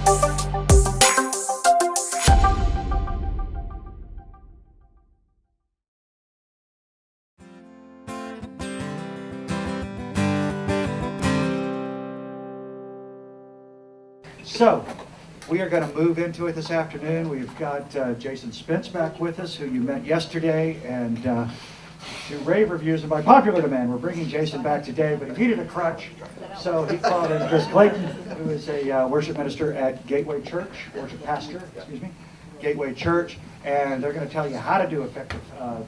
So, we are going to move into it this afternoon. We've got Jason Spence back with us, who you met yesterday, and to rave reviews, and by popular demand, we're bringing Jason back today, but he needed a crutch, so he called in Chris Clayton, who is a worship minister at Gateway Church, worship pastor, Gateway Church, and they're going to tell you how to do effective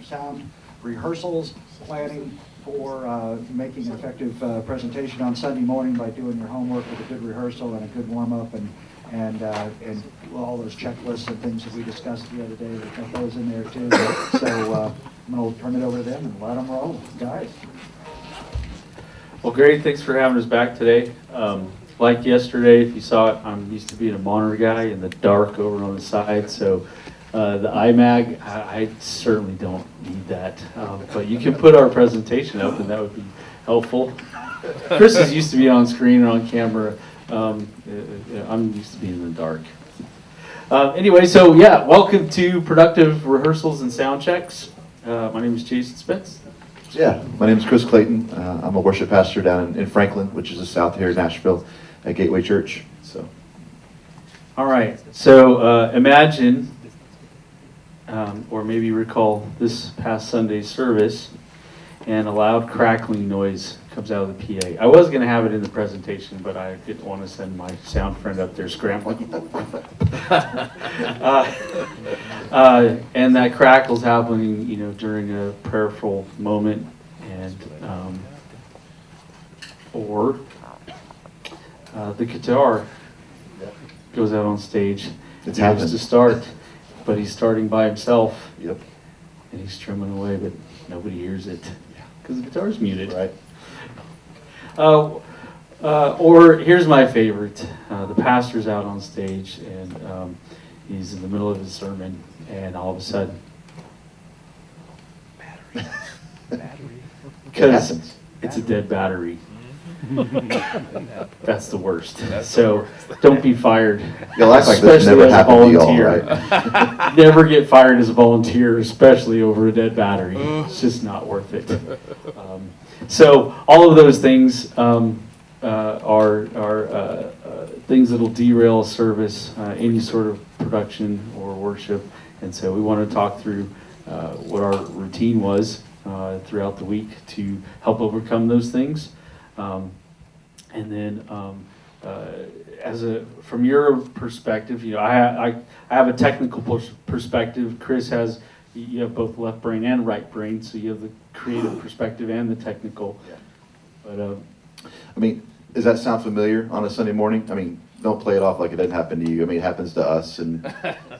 sound rehearsals, planning for making an effective presentation on Sunday morning by doing your homework with a good rehearsal and a good warm-up, and all those checklists and things that we discussed the other day. We've got those in there too. So I'm going to turn it over to them and let them roll. Guys. Well, great. Thanks for having us back today. Like yesterday, if you saw it, I'm used to being a monitor guy in the dark over on the side. So the iMag, I certainly don't need that. But you can put our presentation up, and that would be helpful. Chris is used to be on screen and on camera. I'm used to being in the dark. Anyway, so yeah, welcome to Productive Rehearsals and Soundchecks. My name is Jason Spence. Yeah, my name is Chris Clayton. I'm a worship pastor down in Franklin, which is just south here in Nashville, at Gateway Church. So, all right. So imagine, or maybe recall this past Sunday's service, and a loud crackling noise comes out of the PA. I was going to have it in the presentation, but I didn't want to send my sound friend up there scrambling. And that crackle's happening, during a prayerful moment, and or the guitar goes out on stage. It's He goes happened. to start, but he's starting by himself. Yep. And he's strumming away, but nobody hears it because the guitar's muted. Right. Or here's my favorite: the pastor's out on stage, and he's in the middle of his sermon, and all of a sudden, battery, because it's a dead battery. That's the worst. So don't be fired. You'll act like this especially never as a happened to you all, volunteer. right? Never get fired as a volunteer, especially over a dead battery. It's just not worth it. So all of those things are things that'll derail a service, any sort of production or worship. And so we want to talk through what our routine was throughout the week to help overcome those things. And then, from your perspective, I have a technical perspective. Chris has, you have both left brain and right brain, so you have the creative perspective and the technical. Yeah. But I mean, does that sound familiar on a Sunday morning? I mean, don't play it off like it doesn't happen to you. I mean, it happens to us and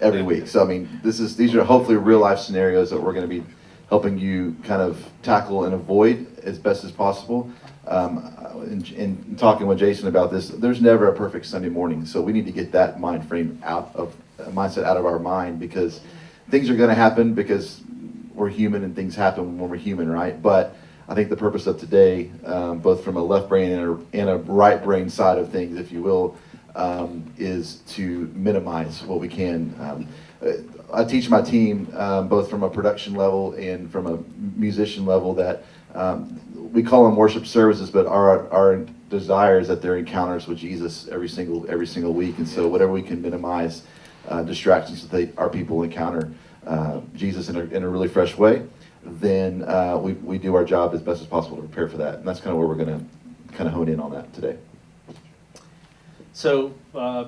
every week. So I mean, these are hopefully real life scenarios that we're going to be helping you kind of tackle and avoid as best as possible. In talking with Jason about this, there's never a perfect Sunday morning, so we need to get that mindset out of our mind, because things are going to happen because we're human and things happen when we're human, right? But I think the purpose of today, both from a left brain and a right brain side of things, if you will, is to minimize what we can. I teach my team, both from a production level and from a musician level, that we call them worship services, but our desire is that they're encounters with Jesus every single week. And so whatever we can minimize distractions that our people encounter Jesus in a really fresh way, then we do our job as best as possible to prepare for that. And that's kind of where we're going to kind of hone in on that today. so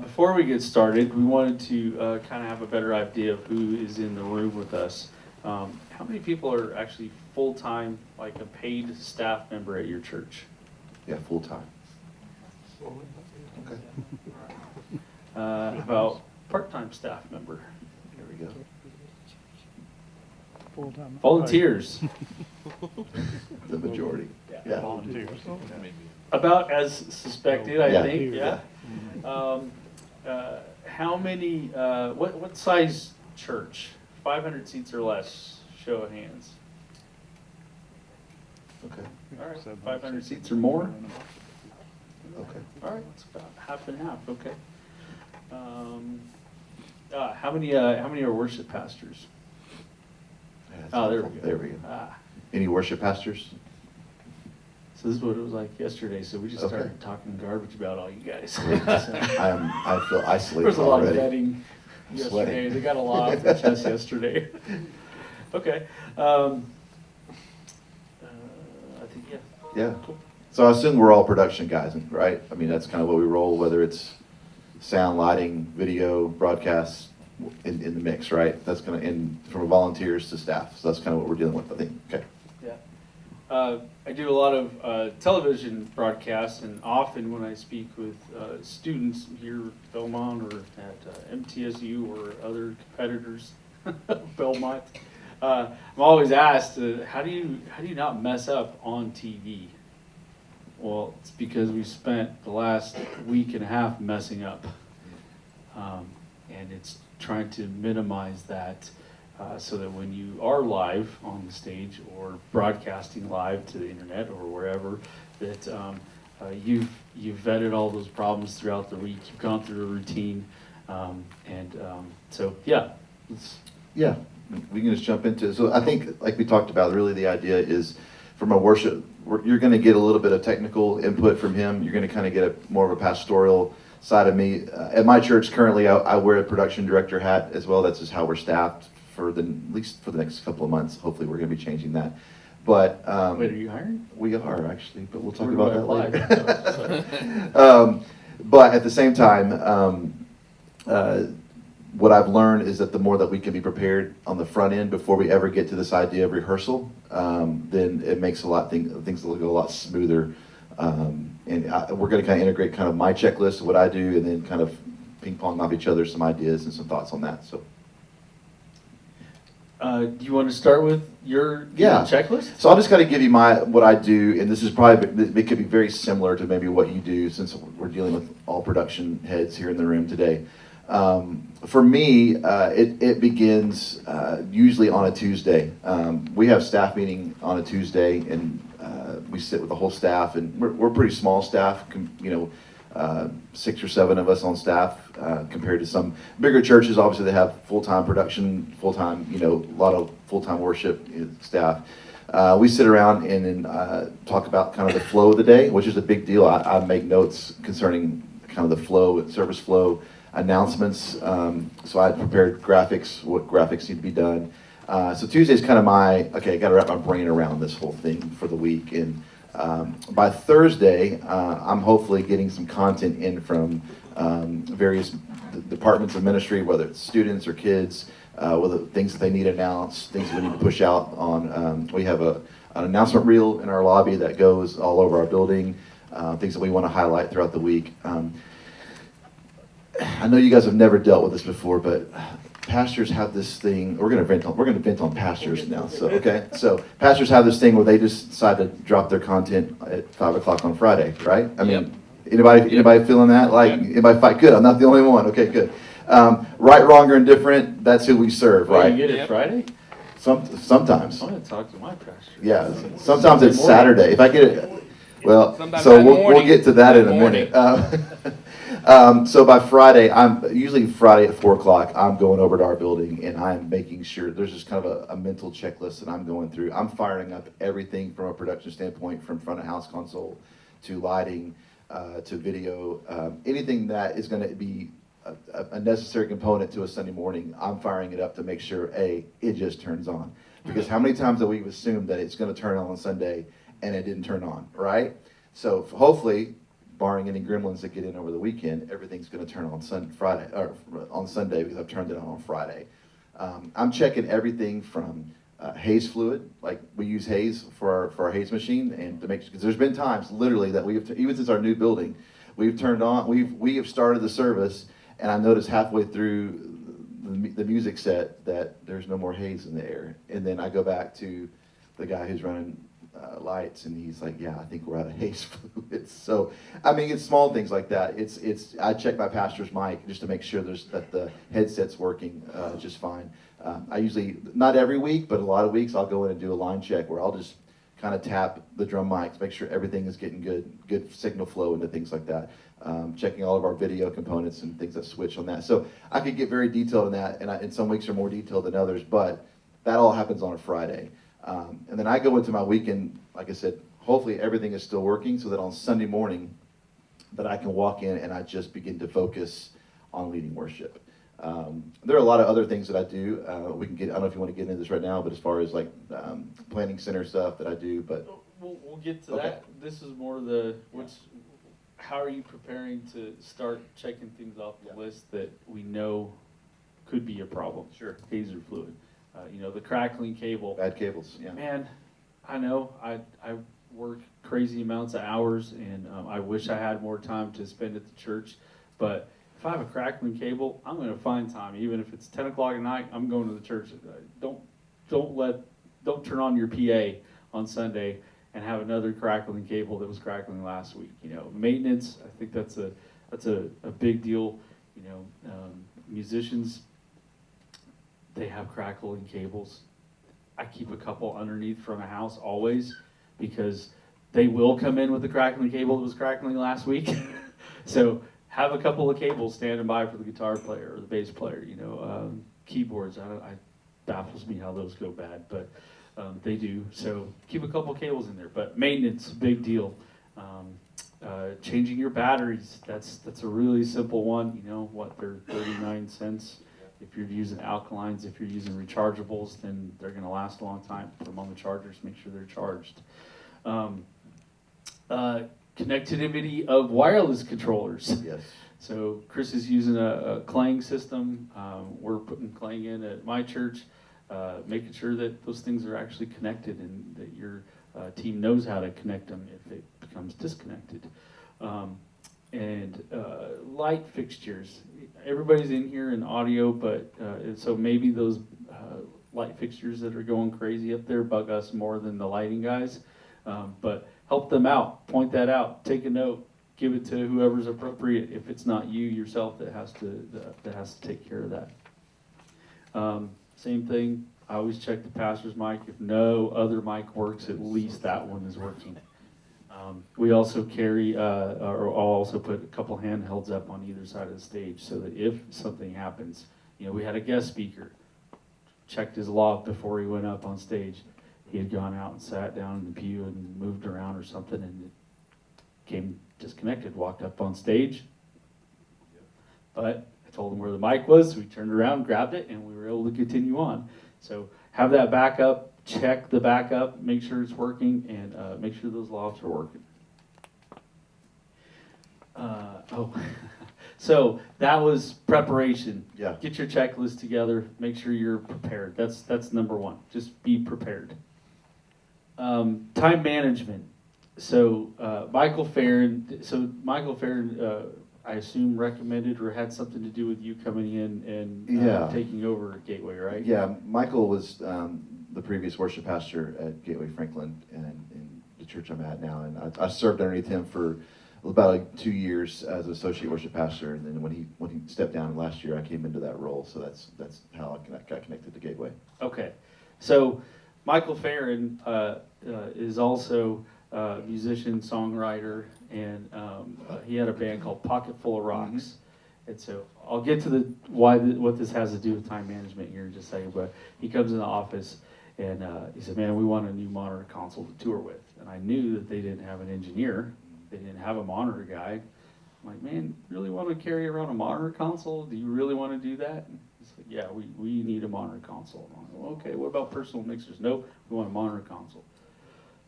before we get started, we wanted to kind of have a better idea of who is in the room with us. How many people are actually full-time, like a paid staff member at your church? Yeah, full time. Okay. About part-time staff member? There we go. Full-time. Volunteers? The majority. Yeah. Volunteers. About as suspected, I Yeah. think, yeah. How many, what size church? 500 seats or less, show of hands. Okay. All right, 500 seats or more? Okay. All right, it's about half and half, okay. How many are worship pastors? Yeah, that's Oh, there helpful. we go. There we go. Ah. Any worship pastors? So this is what it was like yesterday, so we just Okay. started talking garbage about all you guys. I feel There isolated was a lot already. of vetting I'm yesterday, sweating. they got a lot off their chest yesterday. Okay, I think, yeah. Yeah. Cool. So I assume we're all production guys, right? I mean, that's kind of what we roll, whether it's sound, lighting, video, broadcasts in the mix, right? That's gonna, and from volunteers to staff. So that's kind of what we're dealing with, I think. Okay. Yeah. I do a lot of television broadcasts, and often when I speak with students here at Belmont or at MTSU or other competitors, Belmont, I'm always asked, how do you not mess up on TV? Well, it's because we spent the last week and a half messing up, and it's trying to minimize that. So that when you are live on the stage or broadcasting live to the internet or wherever, that you've vetted all those problems throughout the week. You've gone through a routine, so yeah. Yeah, we can just jump into it. So I think, like we talked about, really the idea is from a worship, you're going to get a little bit of technical input from him. You're going to kind of get more of a pastoral side of me. At my church currently, I wear a production director hat as well. That's just how we're staffed for at least for the next couple of months. Hopefully we're going to be changing that. But Wait, are you hiring? we are actually, but we'll talk Where do about I that apply? later. But at the same time, what I've learned is that the more that we can be prepared on the front end before we ever get to this idea of rehearsal, then it makes things look a lot smoother. We're going to kind of integrate kind of my checklist, what I do, and then kind of ping pong off each other some ideas and some thoughts on that. So. Do you want to start with your checklist? So I'll just kind of give you what I do, and this is probably, it could be very similar to maybe what you do since we're dealing with all production heads here in the room today. For me, it begins usually on a Tuesday. We have staff meeting on a Tuesday, and we sit with the whole staff, and we're a pretty small staff, 6 or 7 of us on staff, compared to some bigger churches. Obviously, they have full-time production, full-time, a lot of full-time worship staff. We sit around and then talk about kind of the flow of the day, which is a big deal. I make notes concerning kind of the flow, service flow, announcements. So I prepared graphics, what graphics need to be done. So Tuesday's kind of I got to wrap my brain around this whole thing for the week. And by Thursday, I'm hopefully getting some content in from various departments of ministry, whether it's students or kids, whether things that they need announced, things we need to push out on. We have an announcement reel in our lobby that goes all over our building, things that we want to highlight throughout the week. I know you guys have never dealt with this before, but pastors have this thing. We're going to vent on pastors now. So okay, so pastors have this thing where they just decide to drop their content at 5 o'clock on Friday, right? I mean, anybody feeling that? Like, anybody fight? Good. I'm not the only one. Okay, good. Right, wrong, or indifferent. That's who we serve, Wait, right? you get it Friday? Sometimes. I'm going to talk to my pastor. Yeah. Sometimes it's Sunday morning. Saturday. If I get it, well, Sometimes so that we'll morning. get to that in a Morning. minute. So by Friday, usually Friday at 4 o'clock, I'm going over to our building and I'm making sure there's just kind of a mental checklist that I'm going through. I'm firing up everything from a production standpoint, from front of house console to lighting to video, anything that is going to be a necessary component to a Sunday morning. I'm firing it up to make sure it just turns on. Because how many times have we assumed that it's going to turn on Sunday and it didn't turn on, right? So hopefully, barring any gremlins that get in over the weekend, everything's going to turn on Friday or on Sunday because I've turned it on Friday. I'm checking everything from haze fluid, like we use haze for our haze machine, and to make, because there's been times literally that even since our new building, we've turned on, we have started the service, and I noticed halfway through the music set that there's no more haze in the air, and then I go back to the guy who's running lights, and he's like, yeah, I think we're out of haze fluid. So, I mean, it's small things like that. I check my pastor's mic just to make sure that the headset's working just fine. I usually, not every week, but a lot of weeks, I'll go in and do a line check where I'll just kind of tap the drum mics, make sure everything is getting good signal flow into things like that. Checking all of our video components and things that switch on that. So I could get very detailed on that, and some weeks are more detailed than others, but that all happens on a Friday. And then I go into my weekend, like I said, hopefully everything is still working so that on Sunday morning that I can walk in and I just begin to focus on leading worship. There are a lot of other things that I do. We can get, I don't know if you want to get into this right now, but as far as like planning center stuff that I do, but We'll get to Okay. that. This is more how are you preparing to start checking things off the list that we know could be a problem? Sure. Taser fluid. The crackling cable. bad cables, yeah. Man, I know I work crazy amounts of hours, and I wish I had more time to spend at the church. But if I have a crackling cable, I'm going to find time, even if it's 10 o'clock at night. I'm going to the church. Don't turn on your PA on Sunday and have another crackling cable that was crackling last week. Maintenance. I think that's a big deal. Musicians, they have crackling cables. I keep a couple underneath from a house always, because they will come in with the crackling cable that was crackling last week. So have a couple of cables standing by for the guitar player or the bass player. Keyboards. It baffles me how those go bad, but they do. So keep a couple of cables in there. But maintenance, big deal. Changing your batteries. That's a really simple one. They're 39 cents. If you're using alkalines, if you're using rechargeables, then they're going to last a long time. Put them on the chargers, make sure they're charged. Connectivity of wireless controllers. Yes. So Chris is using a Clang system. We're putting Clang in at my church, making sure that those things are actually connected and that your team knows how to connect them if it becomes disconnected. And light fixtures. Everybody's in here in audio, but so maybe those light fixtures that are going crazy up there bug us more than the lighting guys. But help them out, point that out, take a note, give it to whoever's appropriate. If it's not you yourself that has to take care of that. Same thing. I always check the pastor's mic. If no other mic works, at least that one is working. We also carry, or I'll also put a couple handhelds up on either side of the stage so that if something happens, we had a guest speaker, checked his log before he went up on stage. He had gone out and sat down in the pew and moved around or something, and it came disconnected, walked up on stage. But I told him where the mic was, so we turned around, grabbed it, and we were able to continue on. So have that backup. Check the backup, make sure it's working, and make sure those lofts are working. So that was preparation. Yeah. Get your checklist together. Make sure you're prepared. That's number one. Just be prepared. Time management. So Michael Farron, I assume recommended or had something to do with you coming in and taking over Gateway, right? Yeah, Michael was the previous worship pastor at Gateway Franklin and in the church I'm at now, and I served underneath him for about 2 years as an associate worship pastor, and then when he stepped down last year, I came into that role. So that's how I got connected to Gateway. Okay, so Michael Farron is also a musician, songwriter, and he had a band called Pocket Full of Rocks. Mm-hmm. And so I'll get to what this has to do with time management here in just a second. But he comes in the office and he said, "Man, we want a new monitor console to tour with." And I knew that they didn't have an engineer. They didn't have a monitor guy. I'm like, "Man, you really want to carry around a monitor console? Do you really want to do that?" And he's like, "Yeah, we need a monitor console." I'm like, "Well, okay, what about personal mixers?" "Nope, we want a monitor console."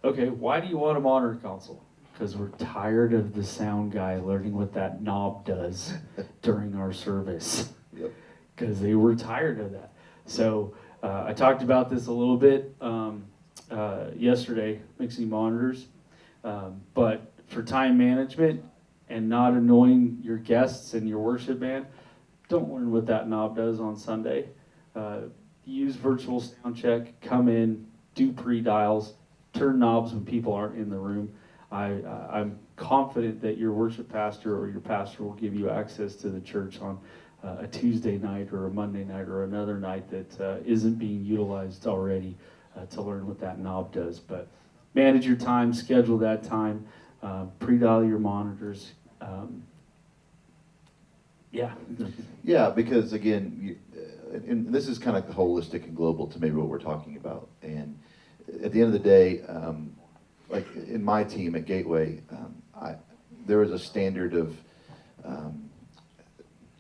"Okay, why do you want a monitor console?" "Because we're tired of the sound guy learning what that knob does during our service." Yep. Because they were tired of that. So I talked about this a little bit yesterday, mixing monitors. But for time management and not annoying your guests and your worship band, don't learn what that knob does on Sunday. Use virtual sound check, come in, do pre-dials, turn knobs when people aren't in the room. I'm confident that your worship pastor or your pastor will give you access to the church on a Tuesday night or a Monday night or another night that isn't being utilized already to learn what that knob does. But manage your time, schedule that time, pre-dial your monitors. Yeah. Yeah, because again, and this is kind of holistic and global to maybe what we're talking about. And at the end of the day, like in my team at Gateway, there is a standard of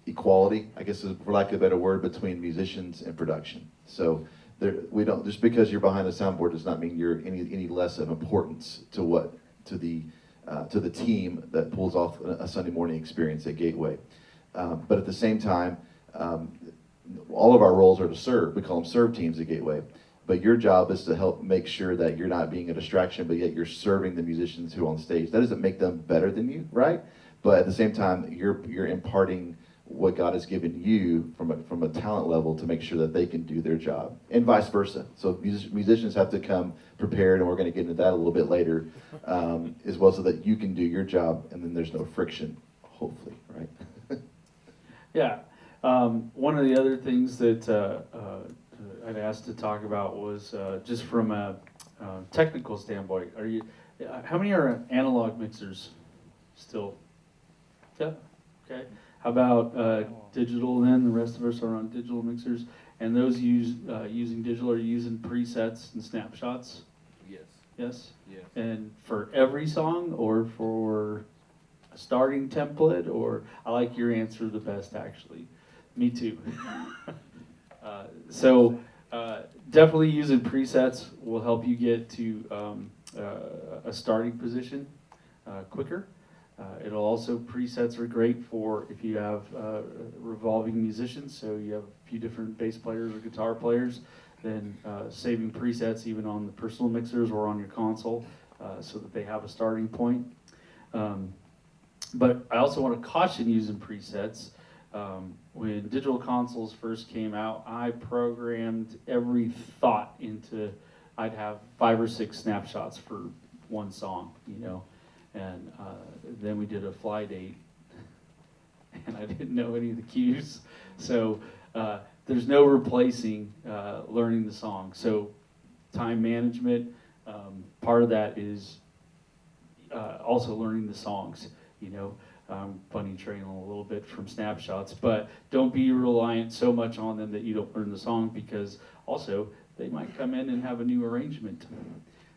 equality, I guess, for lack of a better word, between musicians and production. So we don't, just because you're behind the soundboard does not mean you're any less of importance to the team that pulls off a Sunday morning experience at Gateway. But at the same time, all of our roles are to serve. We call them serve teams at Gateway. But your job is to help make sure that you're not being a distraction, but yet you're serving the musicians who are on stage. That doesn't make them better than you, right? But at the same time, you're imparting what God has given you from a talent level to make sure that they can do their job, and vice versa. So musicians have to come prepared, and we're going to get into that a little bit later, as well, so that you can do your job, and then there's no friction, hopefully, right? Yeah. One of the other things that I'd asked to talk about was just from a technical standpoint. How many are analog mixers still? Yeah. Okay. How about digital then? The rest of us are on digital mixers. And those using digital, are you using presets and snapshots? Yes. Yes? Yes. And for every song or for a starting template? Or I like your answer the best, actually. Me too. So definitely using presets will help you get to a starting position quicker. It'll also, presets are great for if you have revolving musicians, so you have a few different bass players or guitar players, then saving presets even on the personal mixers or on your console so that they have a starting point. But I also want to caution using presets. When digital consoles first came out, I programmed every thought into, I'd have 5 or 6 snapshots for one song, you know. And then we did a fly date, and I didn't know any of the cues. So there's no replacing learning the song. So time management, part of that is also learning the songs, you know. Bunny trailing a little bit from snapshots, but don't be reliant so much on them that you don't learn the song, because also they might come in and have a new arrangement.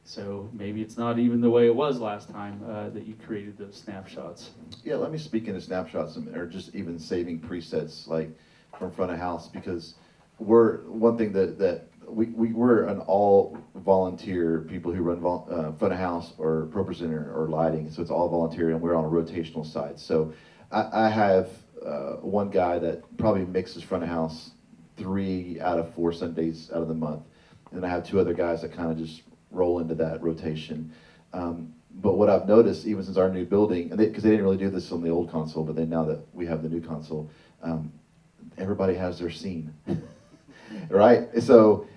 So maybe it's not even the way it was last time that you created those snapshots. Yeah, let me speak into snapshots or just even saving presets like from front of house, because we're one thing that we're an all volunteer people who run front of house or pro presenter or lighting, so it's all volunteer, and we're on a rotational side. So I have one guy that probably mixes front of house 3 out of 4 Sundays out of the month, and I have 2 other guys that kind of just roll into that rotation. But what I've noticed, even since our new building, because they didn't really do this on the old console, but then now that we have the new console, everybody has their scene, right? So,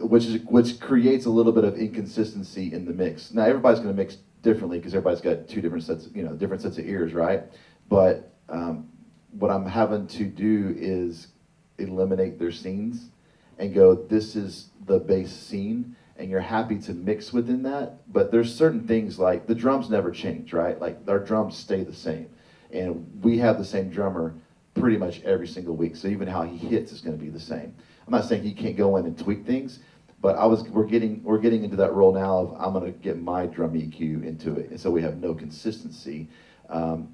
which creates a little bit of inconsistency in the mix. Now everybody's going to mix differently because everybody's got 2 different sets, different sets of ears, right? But what I'm having to do is eliminate their scenes and go, this is the bass scene, and you're happy to mix within that, but there's certain things like the drums never change, right? Like our drums stay the same, and we have the same drummer pretty much every single week, so even how he hits is going to be the same. I'm not saying he can't go in and tweak things, but we're getting into that role now of I'm going to get my drum EQ into it, and so we have no consistency.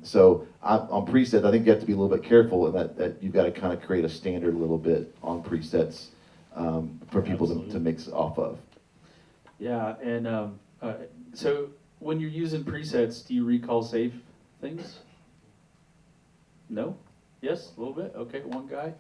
So on presets, I think you have to be a little bit careful in that you've got to kind of create a standard a little bit on presets for people to mix off of. Yeah, and so when you're using presets, do you recall save things? No? Yes, a little bit? Okay, one guy.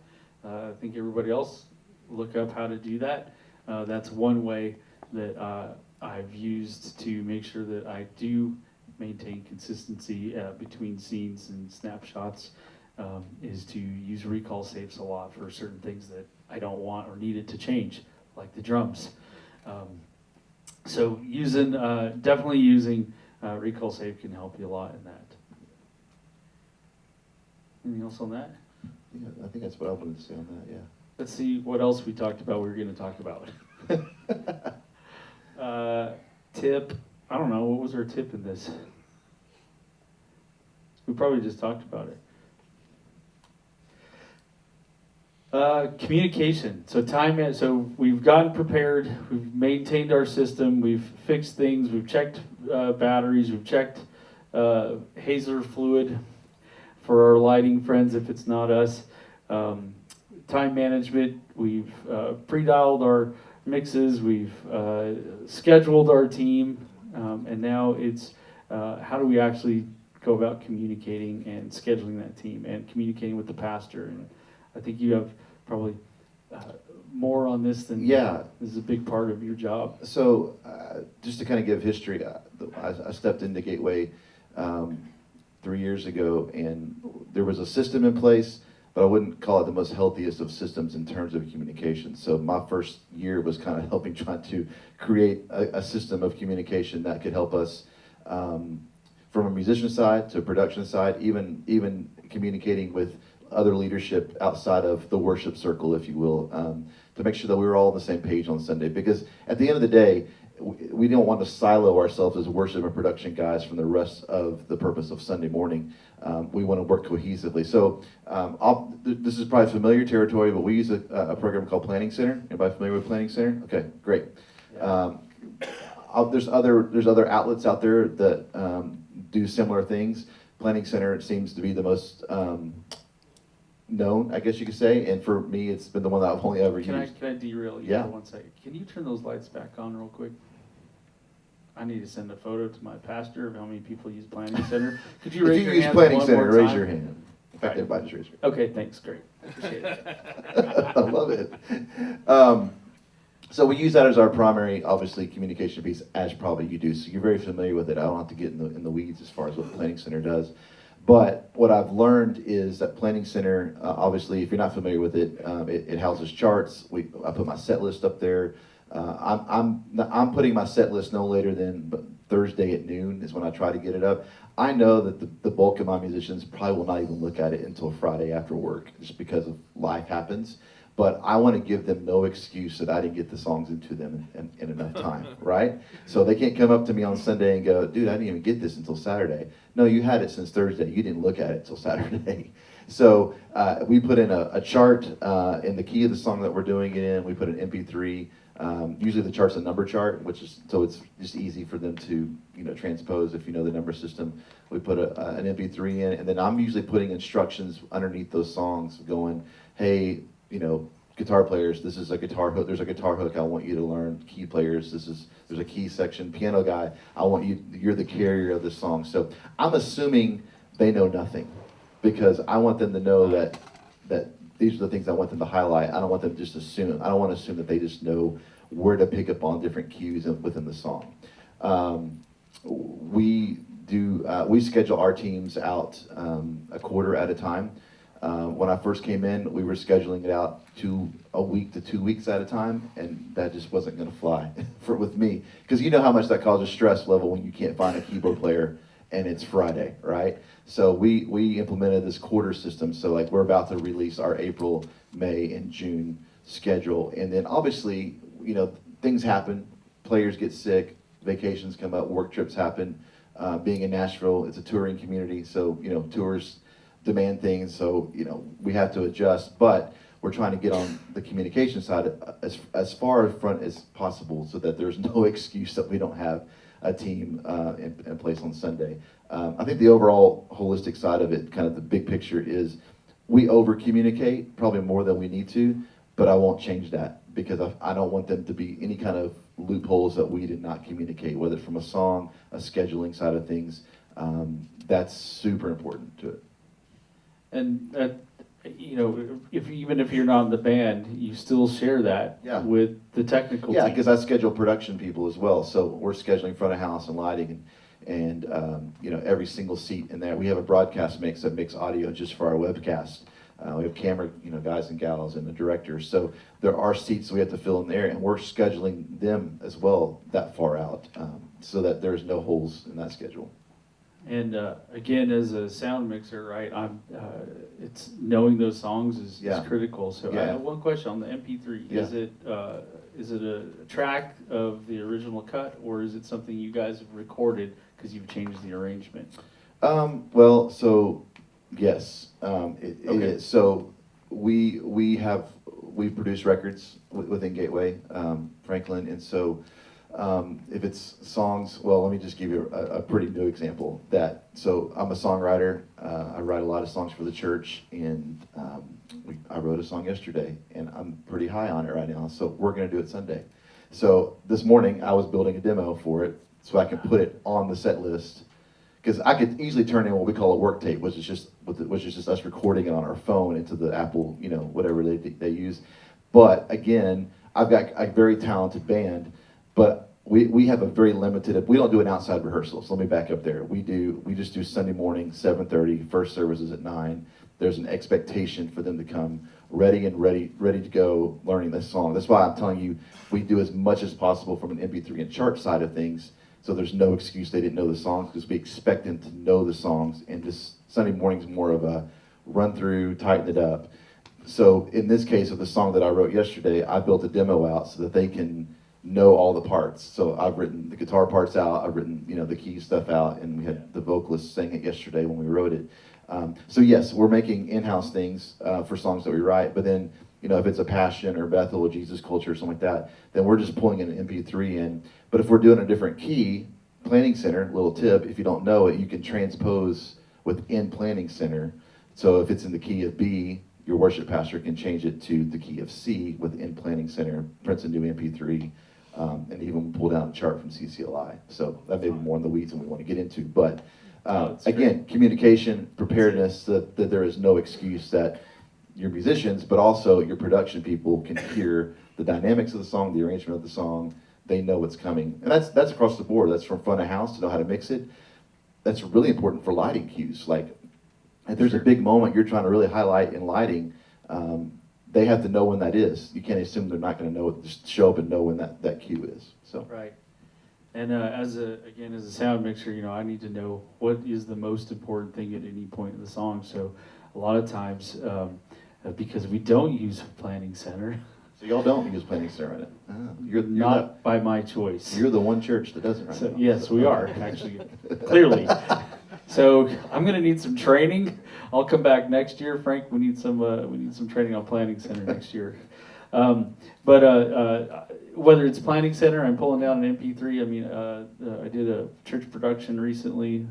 I think everybody else look up how to do that. That's one way that I've used to make sure that I do maintain consistency between scenes and snapshots, is to use recall saves a lot for certain things that I don't want or needed to change, like the drums. So definitely using recall save can help you a lot in that. Anything else on that? Yeah, I think that's what I wanted to say on that, yeah. Let's see what else we talked about we were going to talk about. Tip I don't know, what was our tip in this? We probably just talked about it. Communication. So we've gotten prepared. We've maintained our system. We've fixed things. We've checked batteries. We've checked hazer fluid for our lighting friends if it's not us. Time management. We've pre-dialed our mixes. We've scheduled our team, and now it's how do we actually go about communicating and scheduling that team and communicating with the pastor. And I think you have probably more on this than Yeah. This is a big part of your job. So, just to kind of give history, I stepped into Gateway 3 years ago, and there was a system in place, but I wouldn't call it the most healthiest of systems in terms of communication. So my first year was kind of helping try to create a system of communication that could help us from a musician side to a production side, even communicating with other leadership outside of the worship circle, if you will, to make sure that we were all on the same page on Sunday. Because at the end of the day, we don't want to silo ourselves as worship and production guys from the rest of the purpose of Sunday morning. We want to work cohesively. So this is probably familiar territory, but we use a program called Planning Center. Anybody familiar with Planning Center? Okay, great. There's other outlets out there that do similar things. Planning Center seems to be the most known, I guess you could say, and for me, it's been the one that I've only ever used. Can I derail you Yeah. for 1 second? Can you turn those lights back on real quick? I need to send a photo to my pastor of how many people use Planning Center. Could you raise If your you use hand Planning one Center, more raise time? your hand. In fact, everybody just raise your hand. Okay, thanks, great. Appreciate it. I love it. So we use that as our primary, obviously, communication piece, as probably you do. So you're very familiar with it. I don't have to get in the weeds as far as what Planning Center does. But what I've learned is that Planning Center, obviously, if you're not familiar with it, it houses charts. I put my set list up there. I'm putting my set list no later than Thursday at noon is when I try to get it up. I know that the bulk of my musicians probably will not even look at it until Friday after work, just because of life happens. But I want to give them no excuse that I didn't get the songs into them in enough time, right? So they can't come up to me on Sunday and go, dude, I didn't even get this until Saturday. No, you had it since Thursday. You didn't look at it until Saturday. So we put in a chart in the key of the song that we're doing it in. We put an MP3. Usually the chart's a number chart, so it's just easy for them to transpose if you know the number system. We put an MP3 in, and then I'm usually putting instructions underneath those songs going, hey, guitar players, this is a guitar hook. There's a guitar hook I want you to learn. Key players, there's a key section. Piano guy, you're the carrier of the song. So I'm assuming they know nothing, because I want them to know that these are the things I want them to highlight. I don't want them to just assume. I don't want to assume that they just know where to pick up on different cues within the song. We schedule our teams out a quarter at a time. When I first came in, we were scheduling it out a week to 2 weeks at a time, and that just wasn't going to fly with me, because you know how much that causes stress level when you can't find a keyboard player and it's Friday, right? So we implemented this quarter system. So like we're about to release our April, May, and June schedule, and then obviously things happen, players get sick, vacations come up, work trips happen. Being in Nashville, it's a touring community, so tours demand things, so we have to adjust, but we're trying to get on the communication side as far in front as possible, so that there's no excuse that we don't have a team in place on Sunday. I think the overall holistic side of it, kind of the big picture, is we over communicate probably more than we need to, but I won't change that, because I don't want them to be any kind of loopholes that we did not communicate, whether it's from a song, a scheduling side of things. That's super important to it. And that, even if you're not in the band, you still share that with the technical team. Yeah, team. because I schedule production people as well. So we're scheduling front of house and lighting, and every single seat in there. We have a broadcast mix that makes audio just for our webcast. We have camera, guys and gals, and the directors. So there are seats we have to fill in there, and we're scheduling them as well that far out, so that there's no holes in that schedule. And again, as a sound mixer, right, it's knowing those songs is Yeah. critical. So I Yeah. have one question on the MP3. Yeah. Is it a track of the original cut, or is it something you guys have recorded because you've changed the arrangement? Well, so yes, it Okay. is. So we produce records within Gateway, Franklin, and so if it's songs, well, let me just give you a pretty new example. So I'm a songwriter. I write a lot of songs for the church, and I wrote a song yesterday, and I'm pretty high on it right now. So we're going to do it Sunday. So this morning I was building a demo for it, so I can put it on the set list. Because I could easily turn in what we call a work tape, which is just us recording it on our phone into the Apple, whatever they use. But again, I've got a very talented band, but we have a very limited. We don't do an outside rehearsal. So let me back up there. We just do Sunday morning, 7:30. First service is at 9. There's an expectation for them to come ready to go, learning this song. That's why I'm telling you, we do as much as possible from an MP3 and chart side of things. So there's no excuse they didn't know the songs, because we expect them to know the songs. And this Sunday morning's more of a run through, tighten it up. So in this case of the song that I wrote yesterday, I built a demo out so that they can know all the parts. So I've written the guitar parts out, I've written the key stuff out, and we had the vocalist sing it yesterday when we wrote it. So yes, we're making in-house things for songs that we write, but then if it's a Passion or Bethel or Jesus Culture or something like that, then we're just pulling an MP3 in. But if we're doing a different key, Planning Center, little tip, if you don't know it, you can transpose within Planning Center. So if it's in the key of B, your worship pastor can change it to the key of C within Planning Center, prints a new MP3, and even pull down a chart from CCLI. So that may be more in the weeds than we want to get into. But again, communication, preparedness, that there is no excuse that your musicians, but also your production people can hear the dynamics of the song, the arrangement of the song. They know what's coming. And that's across the board. That's from front of house to know how to mix it. That's really important for lighting cues. Like, if there's a big moment you're trying to really highlight in lighting, they have to know when that is. You can't assume they're not going to know it. Just show up and know when that cue is. So Right. And as a sound mixer, I need to know what is the most important thing at any point in the song. So a lot of times, because we don't use Planning Center. So y'all don't use Planning Center in it? You're not by my choice. You're the one church that doesn't right So, now. yes, we are, actually, clearly. So I'm going to need some training. I'll come back next year, Frank. We need some training on Planning Center next year. But whether it's Planning Center, I'm pulling down an MP3. I mean, I did a church production recently,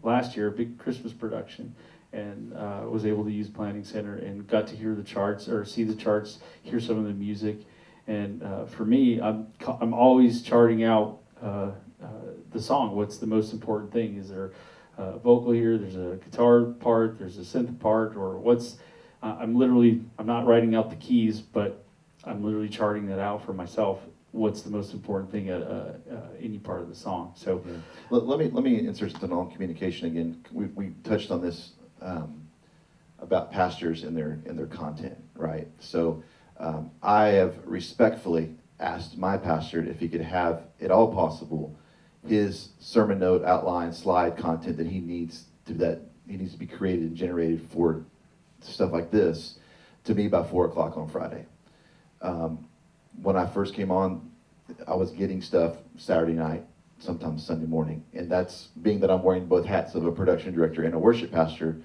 last year, a big Christmas production, and was able to use Planning Center and got to hear the charts, or see the charts, hear some of the music. And for me, I'm always charting out the song. What's the most important thing? Is there a vocal here? There's a guitar part. There's a synth part, or what's? I'm not writing out the keys, but I'm literally charting that out for myself. What's the most important thing at any part of the song? So, yeah. Let me insert something on communication again. We touched on this about pastors and their content, right? So I have respectfully asked my pastor if he could have, at all possible, his sermon note, outline, slide content that he needs to be created and generated for stuff like this to me by 4 o'clock on Friday. When I first came on, I was getting stuff Saturday night, sometimes Sunday morning, and that's being that I'm wearing both hats of a production director and a worship pastor.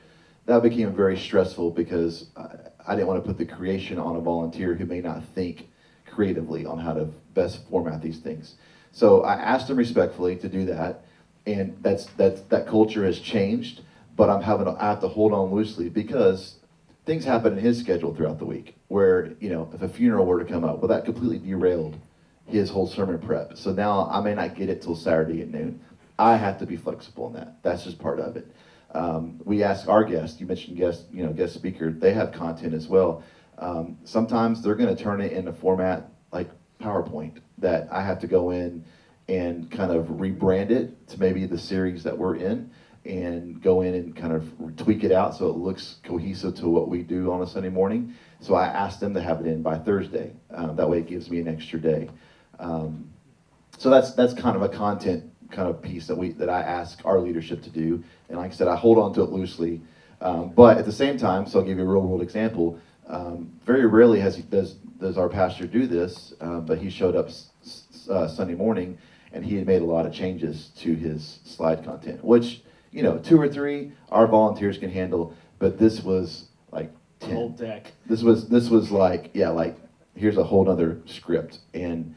That became very stressful because I didn't want to put the creation on a volunteer who may not think creatively on how to best format these things. So I asked him respectfully to do that, and that culture has changed, but I have to hold on loosely because things happen in his schedule throughout the week where, if a funeral were to come up, well, that completely derailed his whole sermon prep. So now I may not get it till Saturday at noon. I have to be flexible in that. That's just part of it. We ask our guests, you mentioned guest speaker, they have content as well. Sometimes they're going to turn it in a format like PowerPoint that I have to go in and kind of rebrand it to maybe the series that we're in, and go in and kind of tweak it out so it looks cohesive to what we do on a Sunday morning. So I asked them to have it in by Thursday. That way it gives me an extra day. So that's kind of a content kind of piece that I ask our leadership to do. And like I said, I hold on to it loosely. But at the same time, so I'll give you a real world example. Very rarely does our pastor do this, but he showed up Sunday morning, and he had made a lot of changes to his slide content, which, 2 or 3 our volunteers can handle, but this was like 10. Whole deck. This was like, here's a whole nother script, and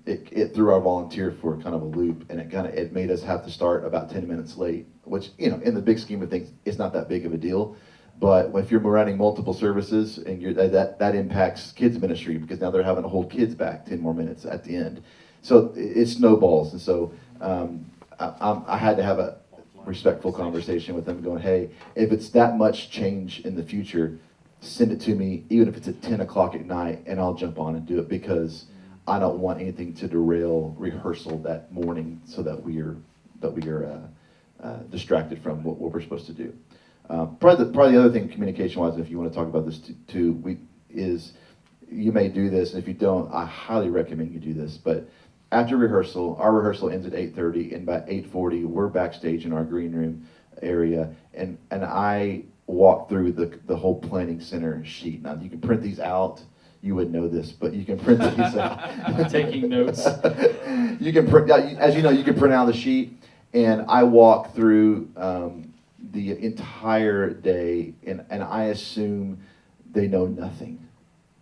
it threw our volunteer for kind of a loop, and it made us have to start about 10 minutes late, which, in the big scheme of things, it's not that big of a deal. But if you're running multiple services, and that impacts kids ministry, because now they're having to hold kids back 10 more minutes at the end. So it snowballs, and so I had to have a respectful conversation with them, going, hey, if it's that much change in the future, send it to me, even if it's at 10 o'clock at night, and I'll jump on and do it, because I don't want anything to derail rehearsal that morning, so that we are distracted from what we're supposed to do. Probably the other thing, communication-wise, if you want to talk about this too, is you may do this, and if you don't, I highly recommend you do this. But after rehearsal, our rehearsal ends at 8:30, and by 8:40, we're backstage in our green room area, and I walk through the whole planning center sheet. Now, you can print these out. You would know this, but you can print these out. I'm taking notes. You can print, as you know, you can print out the sheet, and I walk through the entire day, and I assume they know nothing.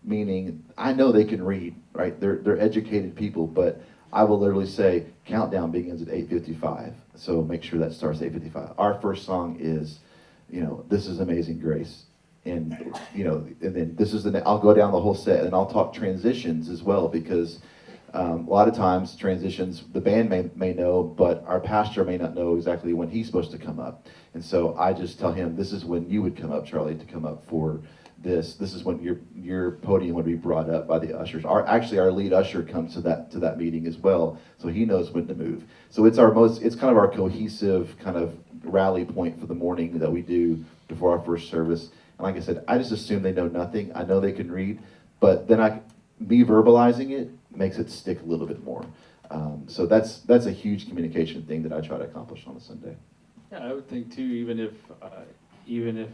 Meaning, I know they can read, right? They're educated people, but I will literally say, countdown begins at 8:55. So make sure that starts at 8:55. Our first song is, This Is Amazing Grace. And, and then this is I'll go down the whole set, and I'll talk transitions as well, because a lot of times transitions, the band may know, but our pastor may not know exactly when he's supposed to come up. And so I just tell him, this is when you would come up, Charlie, to come up for this. This is when your podium would be brought up by the ushers. Our lead usher comes to that meeting as well, so he knows when to move. So it's kind of our cohesive kind of rally point for the morning that we do before our first service. And like I said, I just assume they know nothing. I know they can read, but then me verbalizing it makes it stick a little bit more. So that's a huge communication thing that I try to accomplish on a Sunday. Yeah, I would think too, even if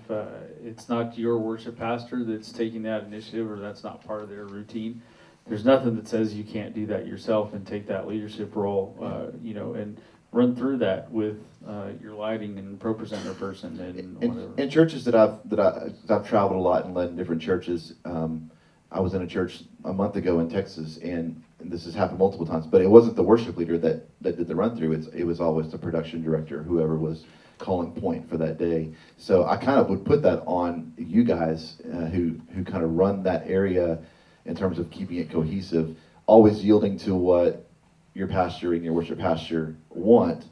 it's not your worship pastor that's taking that initiative, or that's not part of their routine, there's nothing that says you can't do that yourself and take that leadership role, and run through that with your lighting and pro-presenter person and whatever. In churches that I've traveled a lot and led in different churches, I was in a church a month ago in Texas, and this has happened multiple times, but it wasn't the worship leader that did the run through. It was always the production director, whoever was calling point for that day. So I kind of would put that on you guys who kind of run that area in terms of keeping it cohesive, always yielding to what your pastor and your worship pastor want,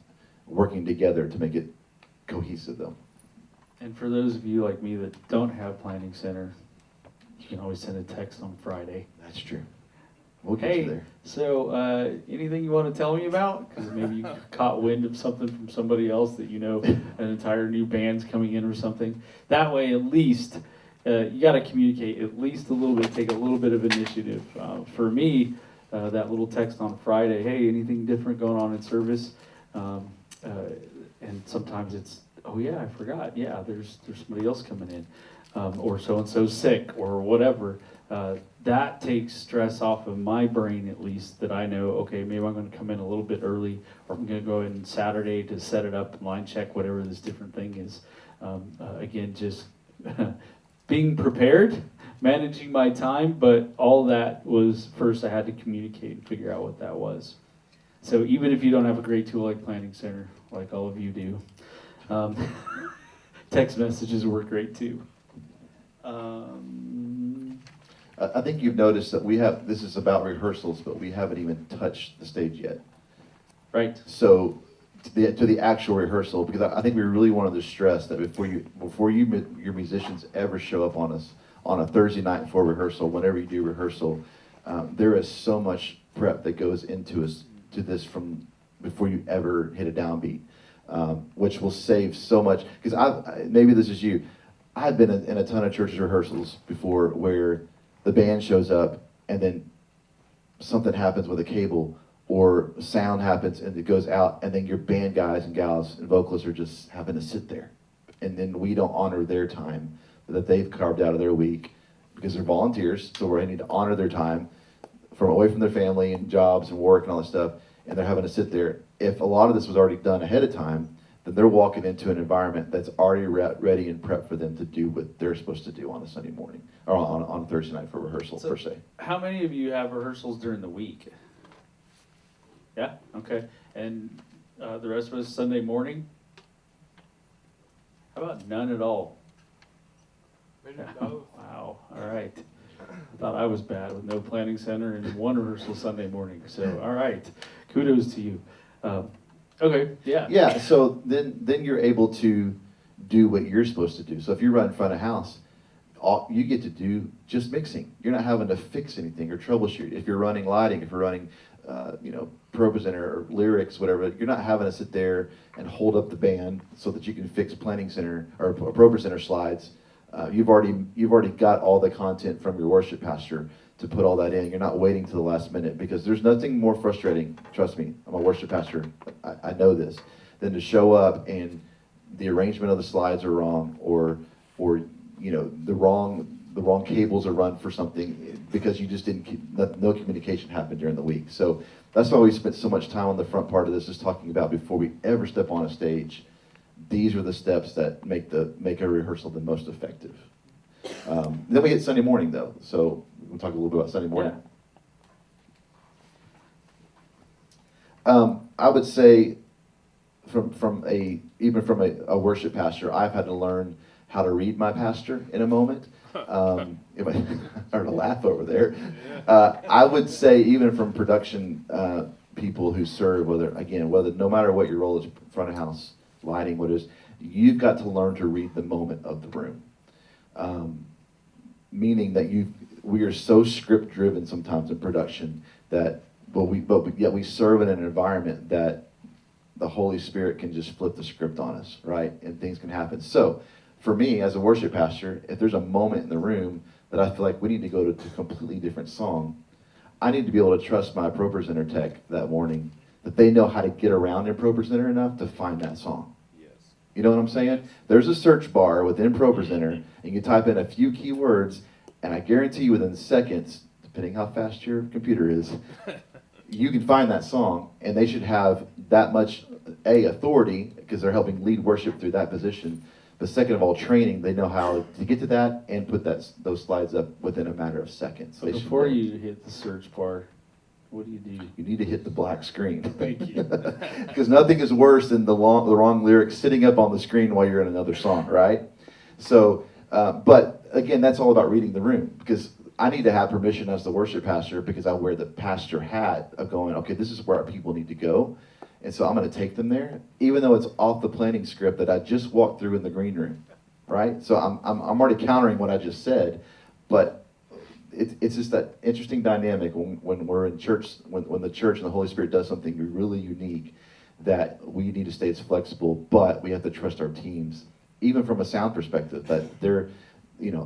working together to make it cohesive though. And for those of you like me that don't have planning center, you can always send a text on Friday. That's true. We'll get you Hey, there. so anything you want to tell me about? Because maybe you caught wind of something from somebody else that an entire new band's coming in or something. That way, at least, you got to communicate at least a little bit, take a little bit of initiative. For me, that little text on Friday, hey, anything different going on in service? And sometimes it's, oh yeah, I forgot. Yeah, there's somebody else coming in. Or so-and-so's sick, or whatever. That takes stress off of my brain, at least, that I know, okay, maybe I'm going to come in a little bit early, or I'm going to go in Saturday to set it up, line check, whatever this different thing is. Again, just being prepared, managing my time, but all that was, first I had to communicate and figure out what that was. So even if you don't have a great tool like Planning Center, like all of you do, text messages work great too. I think you've noticed that this is about rehearsals, but we haven't even touched the stage yet. Right. So to the actual rehearsal, because I think we really wanted to stress that before your musicians ever show up on us on a Thursday night before rehearsal, whenever you do rehearsal, there is so much prep that goes into this from before you ever hit a downbeat, which will save so much. Because maybe this is you. I've been in a ton of churches rehearsals before where the band shows up and then something happens with a cable or sound happens and it goes out, and then your band guys and gals and vocalists are just having to sit there. And then we don't honor their time that they've carved out of their week because they're volunteers, so we need to honor their time from away from their family and jobs and work and all that stuff, and they're having to sit there. If a lot of this was already done ahead of time, then they're walking into an environment that's already ready and prepped for them to do what they're supposed to do on a Sunday morning, or on Thursday night for rehearsal, So, per se. how many of you have rehearsals during the week? Yeah, okay. And the rest of us Sunday morning? How about none at all? Wow, all right. I thought I was bad with no planning center and one rehearsal Sunday morning, so, all right. Kudos to you. Okay, yeah. Yeah, so then you're able to do what you're supposed to do. So if you run front of house, you get to do just mixing. You're not having to fix anything or troubleshoot. If you're running lighting, if you're running, pro presenter or lyrics, whatever, you're not having to sit there and hold up the band so that you can fix planning center or pro presenter slides. You've already got all the content from your worship pastor to put all that in. You're not waiting to the last minute, because there's nothing more frustrating, trust me, I'm a worship pastor, I know this, than to show up and the arrangement of the slides are wrong, or the wrong cables are run for something because you just no communication happened during the week. So that's why we spent so much time on the front part of this, is talking about before we ever step on a stage, these are the steps that make a rehearsal the most effective. Then we get Sunday morning though, so we'll talk a little bit about Sunday morning. Yeah. I would say from a worship pastor, I've had to learn how to read my pastor in a moment. If I heard a laugh over there. I would say even from production people who serve, whether no matter what your role is, front of house, lighting, what it is, you've got to learn to read the moment of the room. Meaning that we are so script driven sometimes in production that, yet we serve in an environment that the Holy Spirit can just flip the script on us, right? And things can happen. So, for me, as a worship pastor, if there's a moment in the room that I feel like we need to go to a completely different song, I need to be able to trust my Pro Presenter tech that morning that they know how to get around in Pro Presenter enough to find that song. Yes. You know what I'm saying? There's a search bar within Pro Presenter, and you type in a few keywords, and I guarantee you within seconds, depending how fast your computer is, you can find that song, and they should have that much, authority, because they're helping lead worship through that position. But second of all, training, they know how to get to that and put those slides up within a matter of seconds. So before you hit the search bar, what do? You need to hit the black screen. Thank you. Because nothing is worse than the wrong lyrics sitting up on the screen while you're in another song, right? So, but again, that's all about reading the room, because I need to have permission as the worship pastor, because I wear the pastor hat of going, okay, this is where our people need to go. And so I'm going to take them there, even though it's off the planning script that I just walked through in the green room, right? So I'm already countering what I just said, but it's just that interesting dynamic when we're in church, when the church and the Holy Spirit does something really unique, that we need to stay as flexible, but we have to trust our teams, even from a sound perspective, that they're,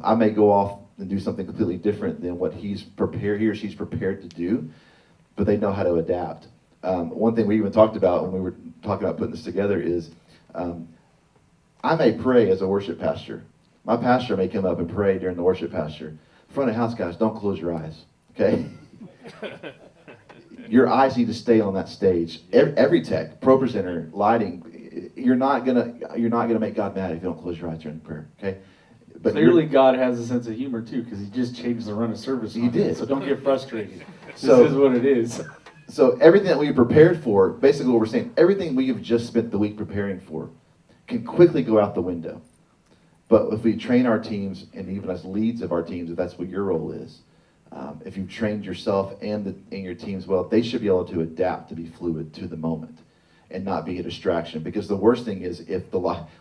I may go off and do something completely different than what he or she's prepared to do, but they know how to adapt. One thing we even talked about when we were talking about putting this together is, I may pray as a worship pastor. My pastor may come up and pray during the worship pastor. Front of house guys, don't close your eyes, okay? Your eyes need to stay on that stage. Every tech, pro presenter, lighting, you're not gonna make God mad if you don't close your eyes during prayer, okay? But clearly God has a sense of humor too, because he just changed the run of service. He did. So don't get frustrated. This So- is what it is. So everything that we prepared for, basically what we're saying, everything we have just spent the week preparing for can quickly go out the window. But if we train our teams, and even as leads of our teams, if that's what your role is, if you've trained yourself and your teams well, they should be able to adapt to be fluid to the moment and not be a distraction. Because the worst thing is if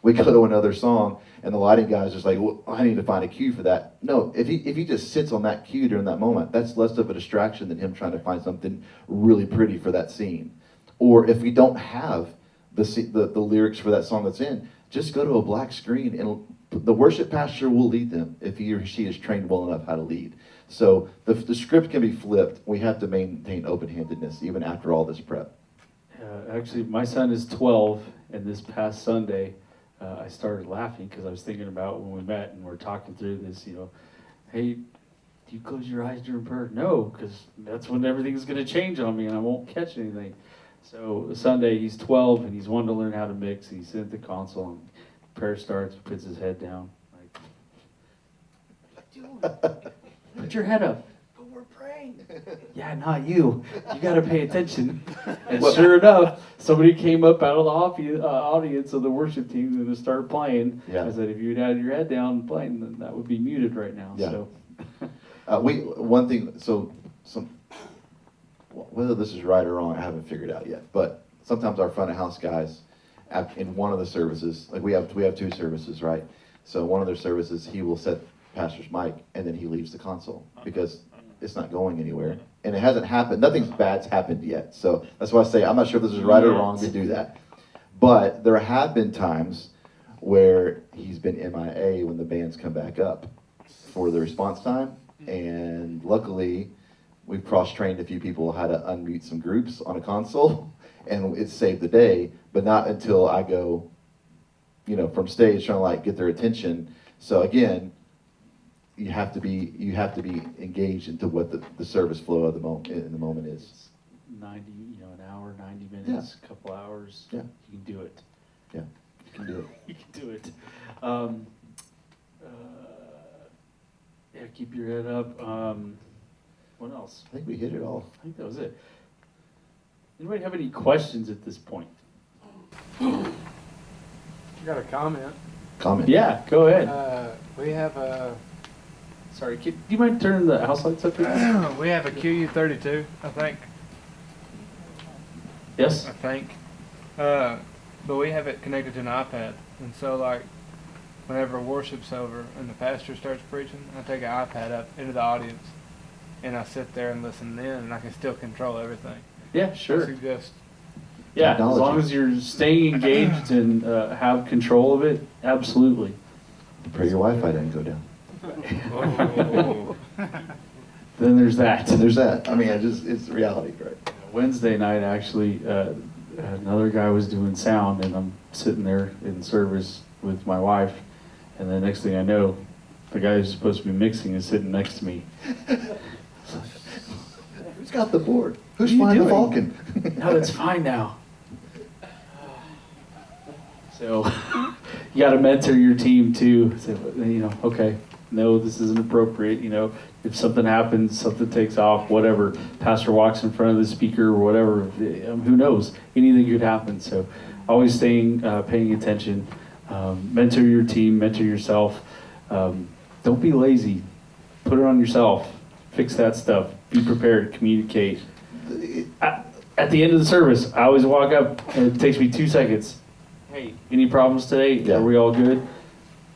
we go to another song and the lighting guy's just like, well, I need to find a cue for that. No, if he just sits on that cue during that moment, that's less of a distraction than him trying to find something really pretty for that scene. Or if we don't have the lyrics for that song that's in, just go to a black screen and the worship pastor will lead them if he or she is trained well enough how to lead. So the script can be flipped. We have to maintain open-handedness even after all this prep. Actually, my son is 12, and this past Sunday, I started laughing because I was thinking about when we met and we're talking through this, hey, do you close your eyes during prayer? No, because that's when everything's going to change on me and I won't catch anything. So Sunday, he's 12 and he's wanting to learn how to mix. And he's sitting at the console and prayer starts, puts his head down. Like, what are you doing? Put your head up. But we're praying. Yeah, not you. You got to pay attention. And sure enough, somebody came up out of the audience of the worship team and started playing. Yeah. I said, if you'd had your head down and playing, then that would be muted right now. Yeah. So. One thing, whether this is right or wrong, I haven't figured out yet. But sometimes our front of house guys, in one of the services, like we have 2 services, right? So one of their services, he will set pastor's mic and then he leaves the console because it's not going anywhere. And it hasn't happened. Nothing bad's happened yet. So that's why I say I'm not sure if this is right or wrong to do that. But there have been times where he's been MIA when the bands come back up for the response time. And luckily, we've cross-trained a few people how to unmute some groups on a console, and it saved the day. But not until I go, from stage trying to get their attention. So again, you have to be engaged into what the service flow of the moment is. 90, an hour, 90 minutes, a couple hours. Yeah. You can do it. Yeah, you can do it. You can do it. Yeah, keep your head up. What else? I think we hit it all. I think that was it. Anybody have any questions at this point? I got a comment. Comment. Yeah, go ahead. We have a Sorry, do you mind turning the house lights up here? we have a QU32, I think. Yes? I think. But we have it connected to an iPad, and so whenever worship's over and the pastor starts preaching, I take an iPad up into the audience, and I sit there and listen in, and I can still control everything. Yeah, I sure. suggest. Yeah, as Technology. long as you're staying engaged and have control of it, absolutely. Pray your Wi-Fi didn't go down. Then there's that. And there's that. I mean, it's reality, right? Wednesday night, actually, another guy was doing sound, and I'm sitting there in service with my wife, and the next thing I know, the guy who's supposed to be mixing is sitting next to me. Who's got the board? Who's What are you flying the doing? Falcon? No, it's fine now. So you got to mentor your team too. So, okay, no, this isn't appropriate. If something happens, something takes off, whatever, pastor walks in front of the speaker or whatever, who knows? Anything could happen. So always paying attention. Mentor your team, mentor yourself. Don't be lazy. Put it on yourself. Fix that stuff. Be prepared. Communicate. At the end of the service, I always walk up and it takes me 2 seconds. Hey, any problems today? Yeah. Are we all good?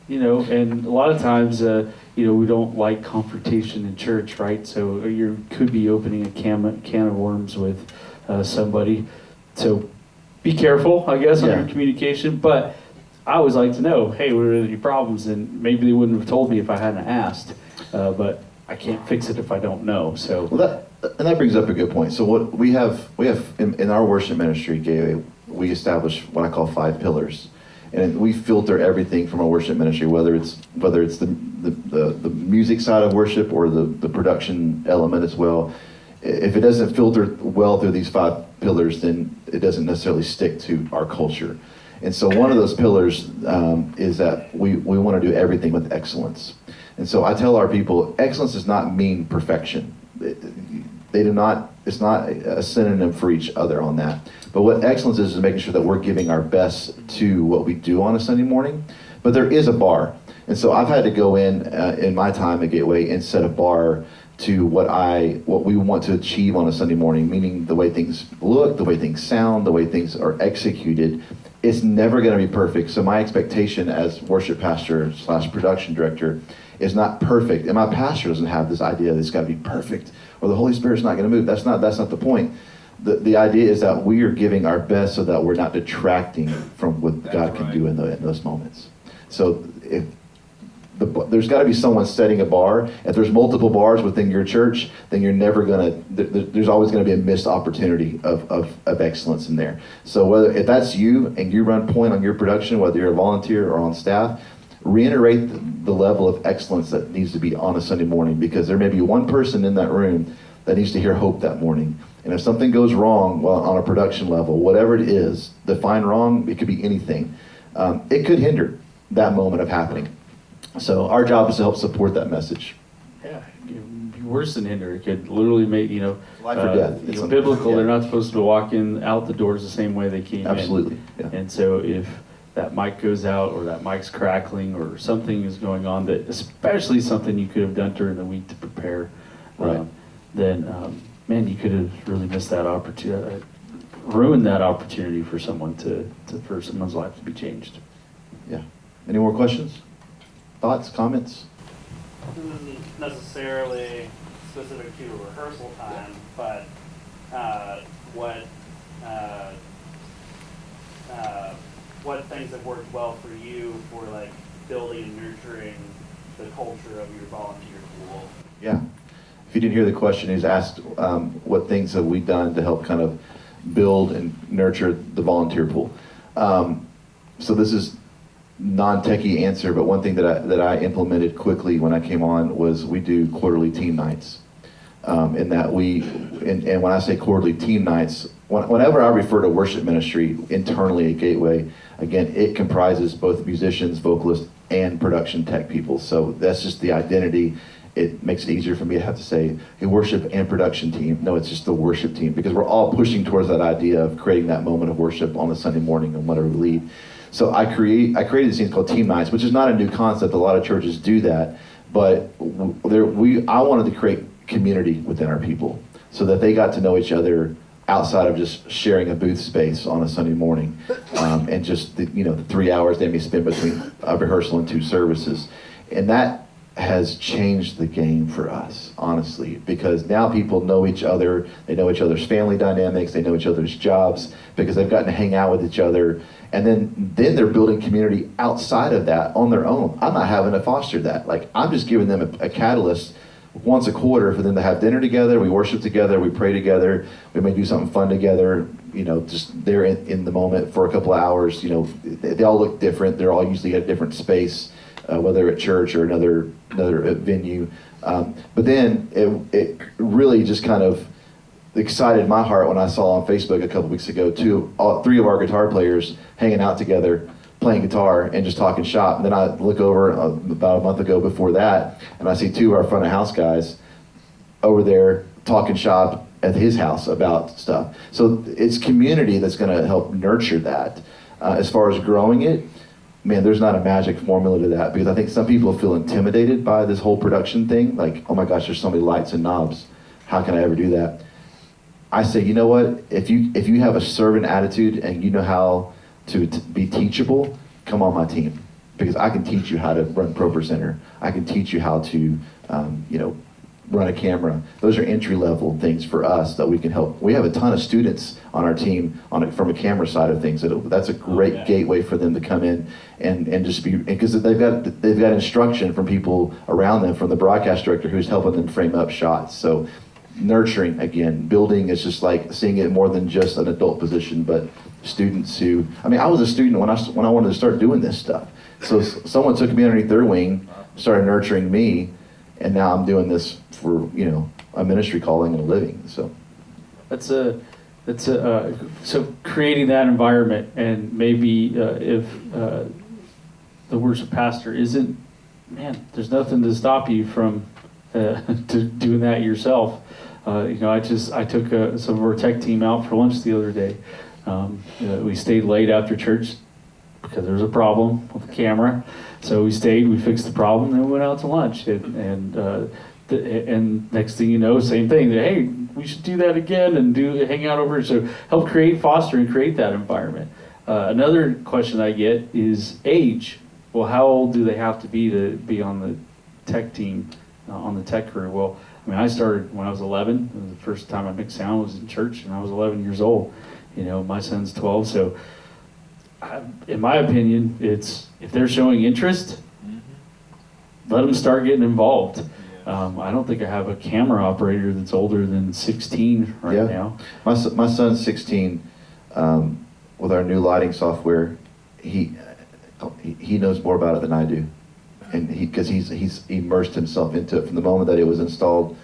And a lot of times, we don't like confrontation in church, right? So you could be opening a can of worms with somebody. So be careful, I guess, on your communication. But I always like to know, hey, what are any problems? And maybe they wouldn't have told me if I hadn't asked. But I can't fix it if I don't know. So that brings up a good point. So what we have in our worship ministry, Gateway, we establish what I call 5 pillars, and we filter everything from our worship ministry, whether it's the music side of worship or the production element as well. If it doesn't filter well through these 5 pillars, then it doesn't necessarily stick to our culture. And so one of those pillars is that we want to do everything with excellence. And so I tell our people, excellence does not mean perfection. They do not. It's not a synonym for each other on that. But what excellence is making sure that we're giving our best to what we do on a Sunday morning. But there is a bar, and so I've had to go in my time at Gateway and set a bar to what we want to achieve on a Sunday morning. Meaning the way things look, the way things sound, the way things are executed. It's never going to be perfect. So my expectation as worship pastor / production director is not perfect, and my pastor doesn't have this idea that it's got to be perfect or the Holy Spirit's not going to move. That's not the point. The idea is that we are giving our best so that we're not detracting from what God can do in those moments. So there's got to be someone setting a bar. If there's multiple bars within your church, then you're never going to, there's always going to be a missed opportunity of excellence in there. So if that's you and you run point on your production, whether you're a volunteer or on staff, reiterate the level of excellence that needs to be on a Sunday morning, because there may be one person in that room that needs to hear hope that morning. And if something goes wrong on a production level, whatever it is, define wrong, it could be anything. It could hinder that moment of happening. So our job is to help support that message. Yeah, worse than hinder. It could literally make, Life or death. It's biblical. Yeah. They're not supposed to walk out the doors the same way they came Absolutely. in. Yeah. And so if that mic goes out, or that mic's crackling, or something is going on, that especially something you could have done during the week to prepare, right. Then man, you could have really missed that opportunity, ruined that opportunity for someone for someone's life to be changed. Yeah. Any more questions? Thoughts, comments? This isn't necessarily specific to rehearsal time, but what things have worked well for you for like building and nurturing the culture of your volunteer pool? Yeah. If you didn't hear the question, he's asked what things have we done to help kind of build and nurture the volunteer pool. So this is non-techie answer, but one thing that I implemented quickly when I came on was we do quarterly team nights. In that and when I say quarterly team nights, whenever I refer to worship ministry internally at Gateway, again, it comprises both musicians, vocalists, and production tech people. So that's just the identity. It makes it easier for me to have to say, hey, worship and production team. No, it's just the worship team, because we're all pushing towards that idea of creating that moment of worship on a Sunday morning and whatever we lead. So I created this thing called team nights, which is not a new concept. A lot of churches do that, but I wanted to create community within our people so that they got to know each other outside of just sharing a booth space on a Sunday morning, and just the 3 hours they may spend between a rehearsal and 2 services. And that has changed the game for us, honestly, because now people know each other. They know each other's family dynamics. They know each other's jobs because they've gotten to hang out with each other. And then they're building community outside of that on their own. I'm not having to foster that. Like, I'm just giving them a catalyst once a quarter for them to have dinner together. We worship together. We pray together. We may do something fun together. Just they're in the moment for a couple of hours. They all look different. They're all usually at a different space, whether at church or another venue. But then it really just kind of excited my heart when I saw on Facebook a couple weeks ago 3 of our guitar players hanging out together, playing guitar and just talking shop. And then I look over about a month ago before that, and I see 2 of our front of house guys over there talking shop at his house about stuff. So it's community that's going to help nurture that. As far as growing it, man, there's not a magic formula to that, because I think some people feel intimidated by this whole production thing. Like, oh my gosh, there's so many lights and knobs. How can I ever do that? I say, you know what? If you have a servant attitude and you know how to be teachable, come on my team, because I can teach you how to run Pro Presenter. I can teach you how to, run a camera. Those are entry-level things for us that we can help. We have a ton of students on our team from a camera side of things. That's a great gateway for them to come in and just be, because they've got instruction from people around them, from the broadcast director who's helping them frame up shots. So nurturing, again, building is just like seeing it more than just an adult position, but students who, I was a student when I wanted to start doing this stuff. So someone took me underneath their wing, started nurturing me, and now I'm doing this for a ministry calling and a living. So so creating that environment, and maybe if the worship pastor isn't, man, there's nothing to stop you from to doing that yourself. I took some of our tech team out for lunch the other day. We stayed late after church because there was a problem with the camera. So we stayed, we fixed the problem, and we went out to lunch. And next thing you know, same thing. Hey, we should do that again and hang out over. So help foster and create that environment. Another question I get is age. Well, how old do they have to be on the tech team, on the tech crew? Well, I started when I was 11. The first time I mixed sound was in church, and I was 11 years old. My son's 12, so in my opinion, it's if they're showing interest, let them start getting involved. I don't think I have a camera operator that's older than 16 right now. My son's 16. With our new lighting software, he knows more about it than I do, and because he's immersed himself into it from the moment that it was installed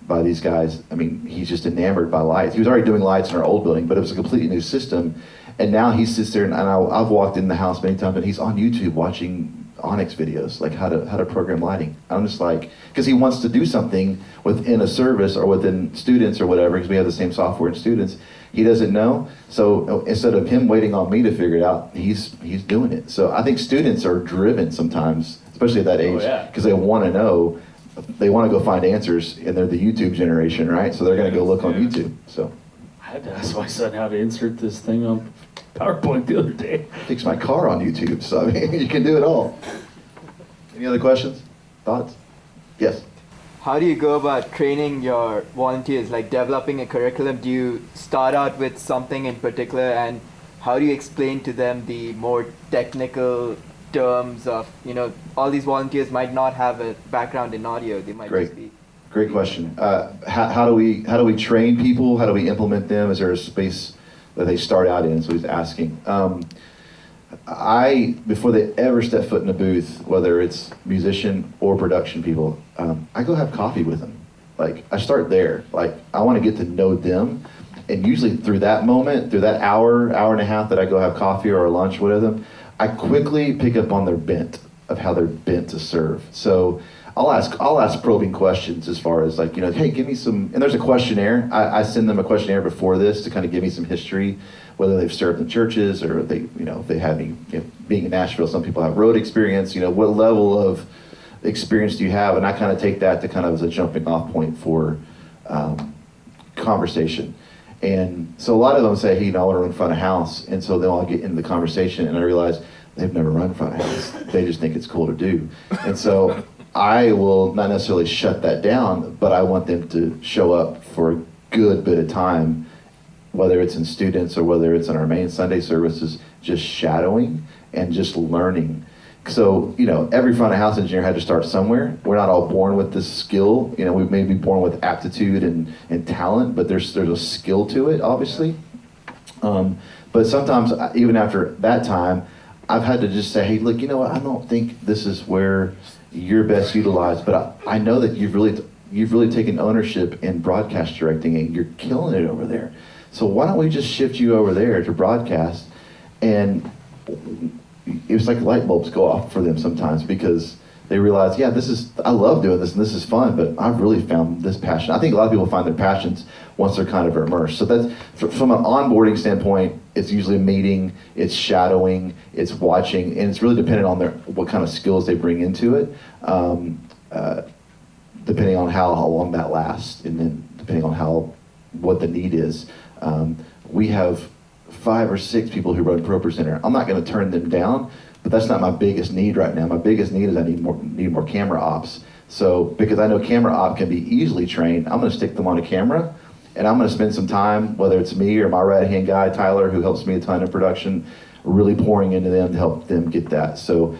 by these guys. I mean, he's just enamored by lights. He was already doing lights in our old building, but it was a completely new system. And now he sits there, and I've walked in the house many times, and he's on YouTube watching Onyx videos, like how to program lighting. I'm just like, because he wants to do something within a service or within students or whatever, because we have the same software in students. He doesn't know, so instead of him waiting on me to figure it out, he's doing it. So I think students are driven sometimes, especially at that age, because they want to know. They want to go find answers, and they're the YouTube generation, right? So they're going to go look on YouTube. So I had to ask my son how to insert this thing on PowerPoint the other day. fix my car on YouTube. So I mean, you can do it all. Any other questions, thoughts? Yes. How do you go about training your volunteers, like developing a curriculum? Do you start out with something in particular, and how do you explain to them the more technical terms of, all these volunteers might not have a background in audio. They might just be. Great question. How do we train people? How do we implement them? Is there a space that they start out in? So he's asking. Before they ever step foot in a booth, whether it's musician or production people, I go have coffee with them. Like, I start there. Like, I want to get to know them. And usually through that moment, through that hour and a half that I go have coffee or lunch with them, I quickly pick up on their bent of how they're bent to serve. So I'll ask probing questions as far as like, hey, give me some, and there's a questionnaire. I send them a questionnaire before this to kind of give me some history, whether they've served in churches or they, if they have any, being in Nashville, some people have road experience, what level of experience do you have? And I kind of take that to kind of as a jumping off point for conversation. And so a lot of them say, hey, I want to run front of house. And so then I'll get into the conversation and I realize they've never run front of house. They just think it's cool to do. And so I will not necessarily shut that down, but I want them to show up for a good bit of time, whether it's in students or whether it's in our main Sunday services, just shadowing and just learning. So, every front of house engineer had to start somewhere. We're not all born with this skill. We may be born with aptitude and talent, but there's a skill to it, obviously. But sometimes, even after that time, I've had to just say, hey, look, I don't think this is where you're best utilized, but I know that you've really taken ownership in broadcast directing, and you're killing it over there. So why don't we just shift you over there to broadcast? And it was like light bulbs go off for them sometimes because they realize, I love doing this and this is fun, but I've really found this passion. I think a lot of people find their passions once they're kind of immersed. So that's, from an onboarding standpoint, it's usually a meeting, it's shadowing, it's watching, and it's really dependent on what kind of skills they bring into it, depending on how long that lasts, and then depending on what the need is. We have 5 or 6 people who run Pro Presenter. I'm not going to turn them down, but that's not my biggest need right now. My biggest need is I need more camera ops. So because I know camera op can be easily trained, I'm going to stick them on a camera, and I'm going to spend some time, whether it's me or my right-hand guy, Tyler, who helps me a ton in production, really pouring into them to help them get that. So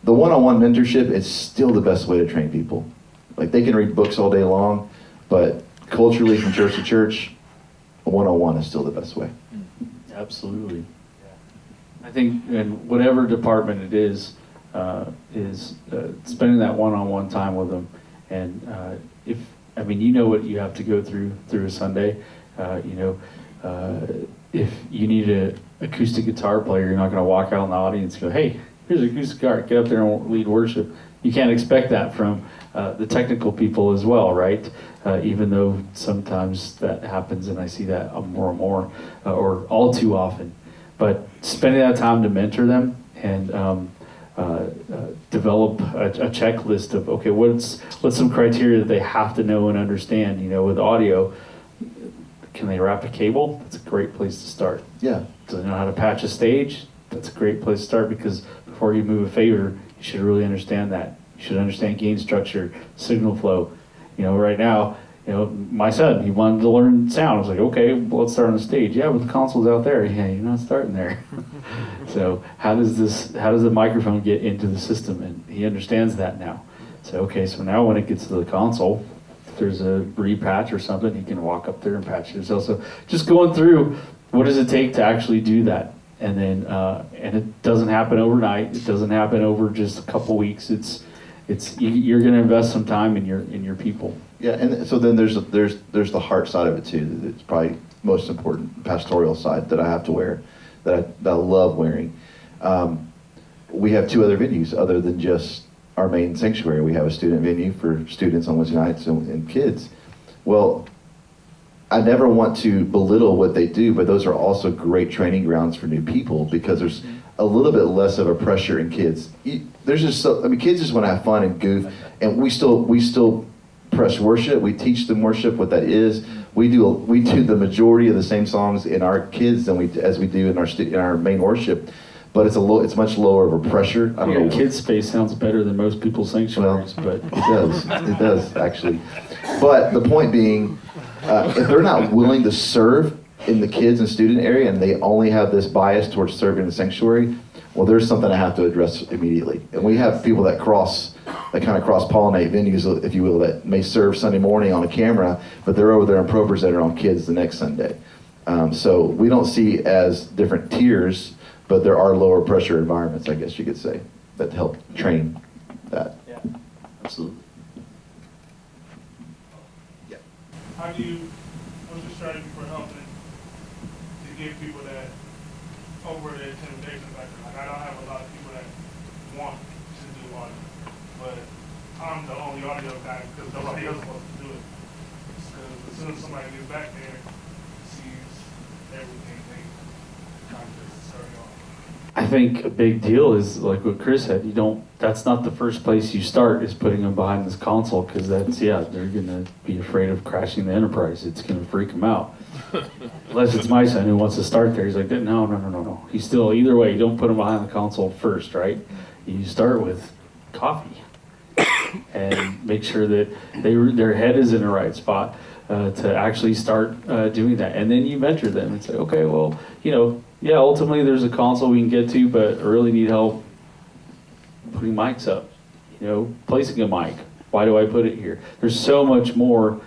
the one-on-one mentorship is still the best way to train people. Like, they can read books all day long, but culturally, from church to church, one-on-one is still the best way. Absolutely. I think in whatever department it is spending that one-on-one time with them. And what you have to go through a Sunday. If you need an acoustic guitar player, you're not going to walk out in the audience and go, hey, here's an acoustic guitar, get up there and lead worship. You can't expect that from the technical people as well, right? Even though sometimes that happens, and I see that more and more, or all too often. But spending that time to mentor them and develop a checklist of, okay, what's some criteria that they have to know and understand. With audio, can they wrap a cable? That's a great place to start. Yeah. Do they know how to patch a stage? That's a great place to start, because before you move a fader, you should really understand that. You should understand gain structure, signal flow. Right now, my son, he wanted to learn sound. I was like, okay, well, let's start on the stage. Yeah, but the console's out there. Yeah, you're not starting there. So how does the microphone get into the system? And he understands that now. So, okay, so now when it gets to the console, if there's a repatch or something, he can walk up there and patch it himself. So just going through, what does it take to actually do that? And then, and it doesn't happen overnight. It doesn't happen over just a couple weeks. You're going to invest some time in your people. Yeah, and so then there's the heart side of it too. It's probably most important pastoral side that I have to wear, that I love wearing. We have 2 other venues other than just our main sanctuary. We have a student venue for students on Wednesday nights and kids. Well, I never want to belittle what they do, but those are also great training grounds for new people, because there's a little bit less of a pressure in kids. There's just kids just want to have fun and goof, and we still press worship. We teach them worship, what that is. We do the majority of the same songs in our kids as we do in our main worship, but it's much lower of a pressure. I don't know. Kids space sounds better than most people's sanctuaries, but it does actually. But the point being, if they're not willing to serve in the kids and student area, and they only have this bias towards serving the sanctuary, well, there's something I have to address immediately. And we have people that kind of cross-pollinate venues, if you will, that may serve Sunday morning on a camera, but they're over there in Pro Presenter on kids the next Sunday. So we don't see as different tiers, but there are lower pressure environments, I guess you could say, that help train that. yeah, absolutely. What's your strategy for helping to give people that over the intimidation factor? Like, I don't have a lot of people that want to do audio, but I'm the only audio guy because nobody else wants to do it. Because as soon as somebody gets back there, sees everything, they kind of just start off. I think a big deal is like what Chris said. That's not the first place you start, is putting them behind this console, because they're gonna be afraid of crashing the enterprise. It's gonna freak them out. Unless it's my son who wants to start there. He's like, no. He's still, either way, you don't put them behind the console first, right? You start with coffee and make sure that their head is in the right spot to actually start doing that. And then you mentor them and say, okay, well, yeah, ultimately there's a console we can get to, but I really need help putting mics up, placing a mic. Why do I put it here? There's so much more,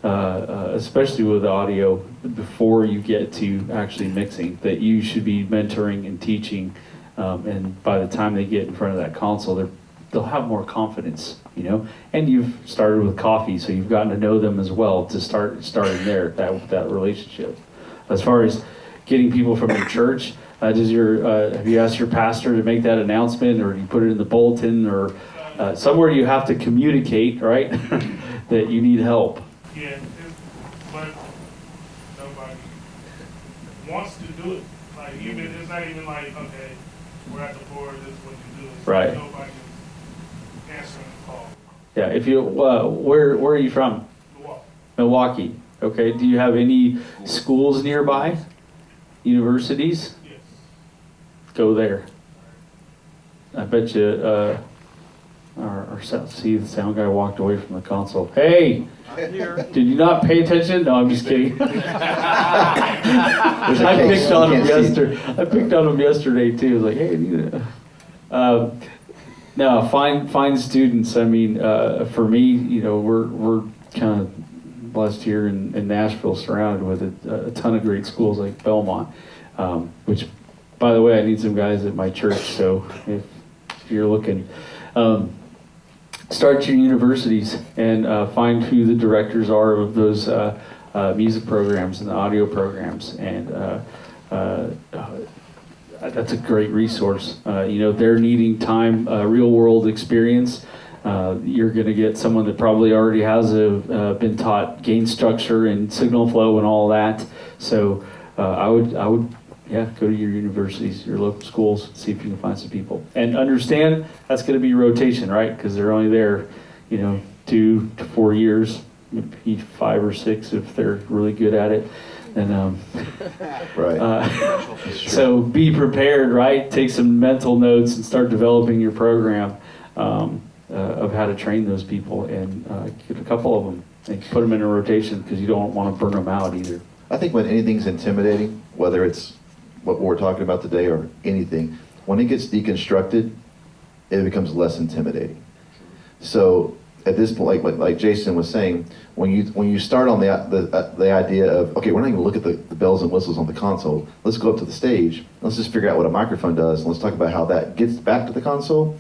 especially with audio, before you get to actually mixing, that you should be mentoring and teaching. And by the time they get in front of that console, they'll have more confidence, And you've started with coffee, so you've gotten to know them as well to starting there, that relationship. As far as getting people from your church, have you asked your pastor to make that announcement, or do you put it in the bulletin, or somewhere you have to communicate, right, that you need help? Yeah, but nobody wants to do it. Like, it's not even like, okay, we're at the board, this is what you do. It's Right. Like nobody's answering the call. Yeah, if you, where are you from? Milwaukee. Okay, do you have any schools nearby? Universities? Yes. Go there. I bet you, see, the sound guy walked away from the console. Hey! Did you not pay attention? No, I'm just kidding. I picked on him yesterday too. I was like, hey, no, find students. I mean, for me, we're kind of blessed here in Nashville, surrounded with a ton of great schools like Belmont, which, by the way, I need some guys at my church. So if you're looking. Start your universities and find who the directors are of those music programs and the audio programs, and that's a great resource. They're needing time, real world experience. You're going to get someone that probably already has been taught gain structure and signal flow and all that. So I would go to your universities, your local schools, see if you can find some people. And understand that's going to be rotation, right? Because they're only there, 2 to 4 years, maybe 5 or 6 if they're really good at it. And Right. So be prepared, right? Take some mental notes and start developing your program of how to train those people, and get a couple of them and put them in a rotation, because you don't want to burn them out either. I think when anything's intimidating, whether it's what we're talking about today or anything, when it gets deconstructed, it becomes less intimidating. So at this point, like Jason was saying, when you start on the idea of, okay, we're not even look at the bells and whistles on the console. Let's go up to the stage. Let's just figure out what a microphone does. And let's talk about how that gets back to the console.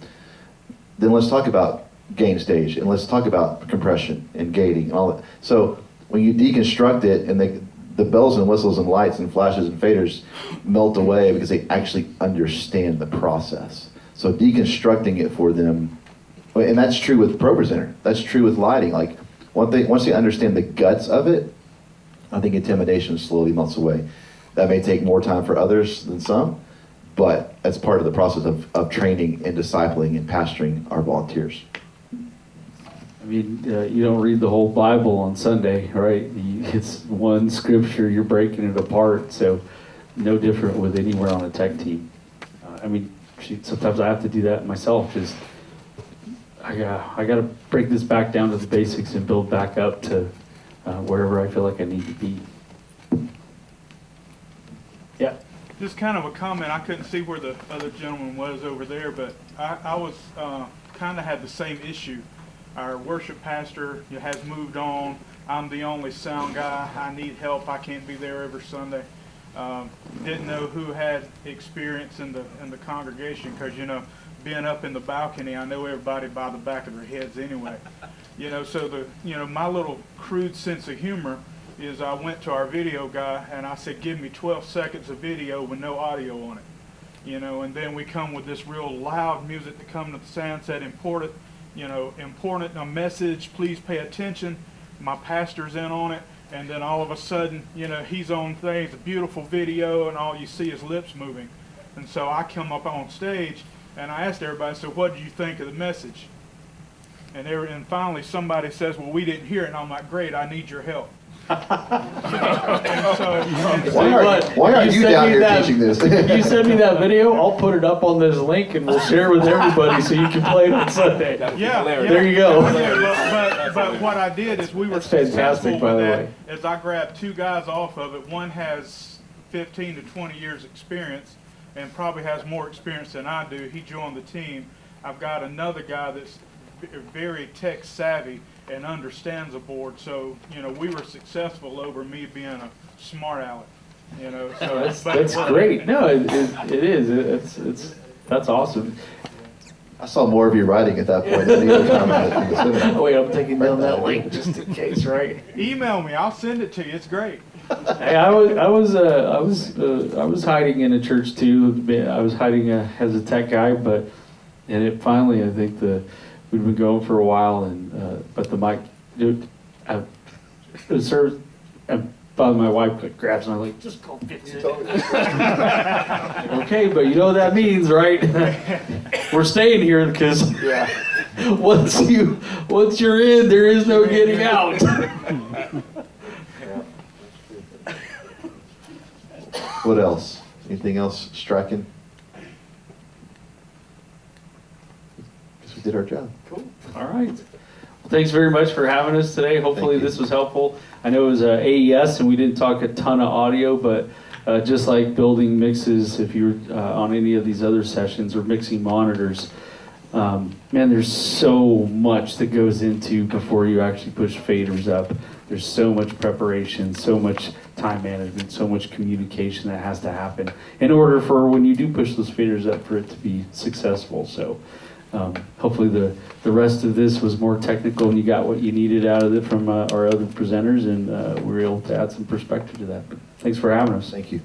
Then let's talk about gain stage, and let's talk about compression and gating and all that. So when you deconstruct it, and the bells and whistles and lights and flashes and faders melt away because they actually understand the process. So deconstructing it for them, and that's true with ProPresenter. That's true with lighting. Like once they understand the guts of it, I think intimidation slowly melts away. That may take more time for others than some, but that's part of the process of training and discipling and pastoring our volunteers. I mean, you don't read the whole Bible on Sunday, right? It's one scripture, you're breaking it apart, so no different with anywhere on a tech team. I mean, sometimes I have to do that myself, just I got to break this back down to the basics and build back up to wherever I feel like I need to be. Yeah. Just kind of a comment. I couldn't see where the other gentleman was over there, but I was kind of had the same issue. Our worship pastor has moved on. I'm the only sound guy. I need help. I can't be there every Sunday. Didn't know who had experience in the congregation, because being up in the balcony, I know everybody by the back of their heads anyway. So my little crude sense of humor is I went to our video guy and I said, give me 12 seconds of video with no audio on it. And then we come with this real loud music to come to the sound set, important a message, please pay attention. My pastor's in on it, and then all of a sudden, he's on things, a beautiful video, and all you see is lips moving. And so I come up on stage and I asked everybody, so what did you think of the message? And finally somebody says, well, we didn't hear it. And I'm like, great, I need your help. Why are you down here teaching this? You send me that video, I'll put it up on this link and we'll share it with everybody so you can play it on Sunday. Yeah, there you go. But what I did is we were That's fantastic, by the way. As I grabbed two guys off of it. One has 15 to 20 years experience and probably has more experience than I do. He joined the team. I've got another guy that's very tech savvy and understands a board. So, we were successful over me being a smart aleck. So that's great. No, it is. That's awesome. I saw more of you writing at that point than either comment. Wait, I'm taking down that link just in case, right? Email me. I'll send it to you. It's great. Hey, I was hiding in a church too. I was hiding as a tech guy, and it finally, I think we'd been going for a while, but the mic, it serves. Finally, my wife grabs and I'm like, just go fix it. Okay, but you know what that means, right? We're staying here because once you're in, there is no getting out. What else? Anything else striking? Guess we did our job. Cool. All right. Well, thanks very much for having us today. Hopefully this was helpful. I know it was AES and we didn't talk a ton of audio, but just like building mixes, if you're on any of these other sessions or mixing monitors, man, there's so much that goes into before you actually push faders up. There's so much preparation, so much time management, so much communication that has to happen in order for when you do push those faders up for it to be successful. So hopefully the rest of this was more technical and you got what you needed out of it from our other presenters, and we were able to add some perspective to that. But thanks for having us. Thank you.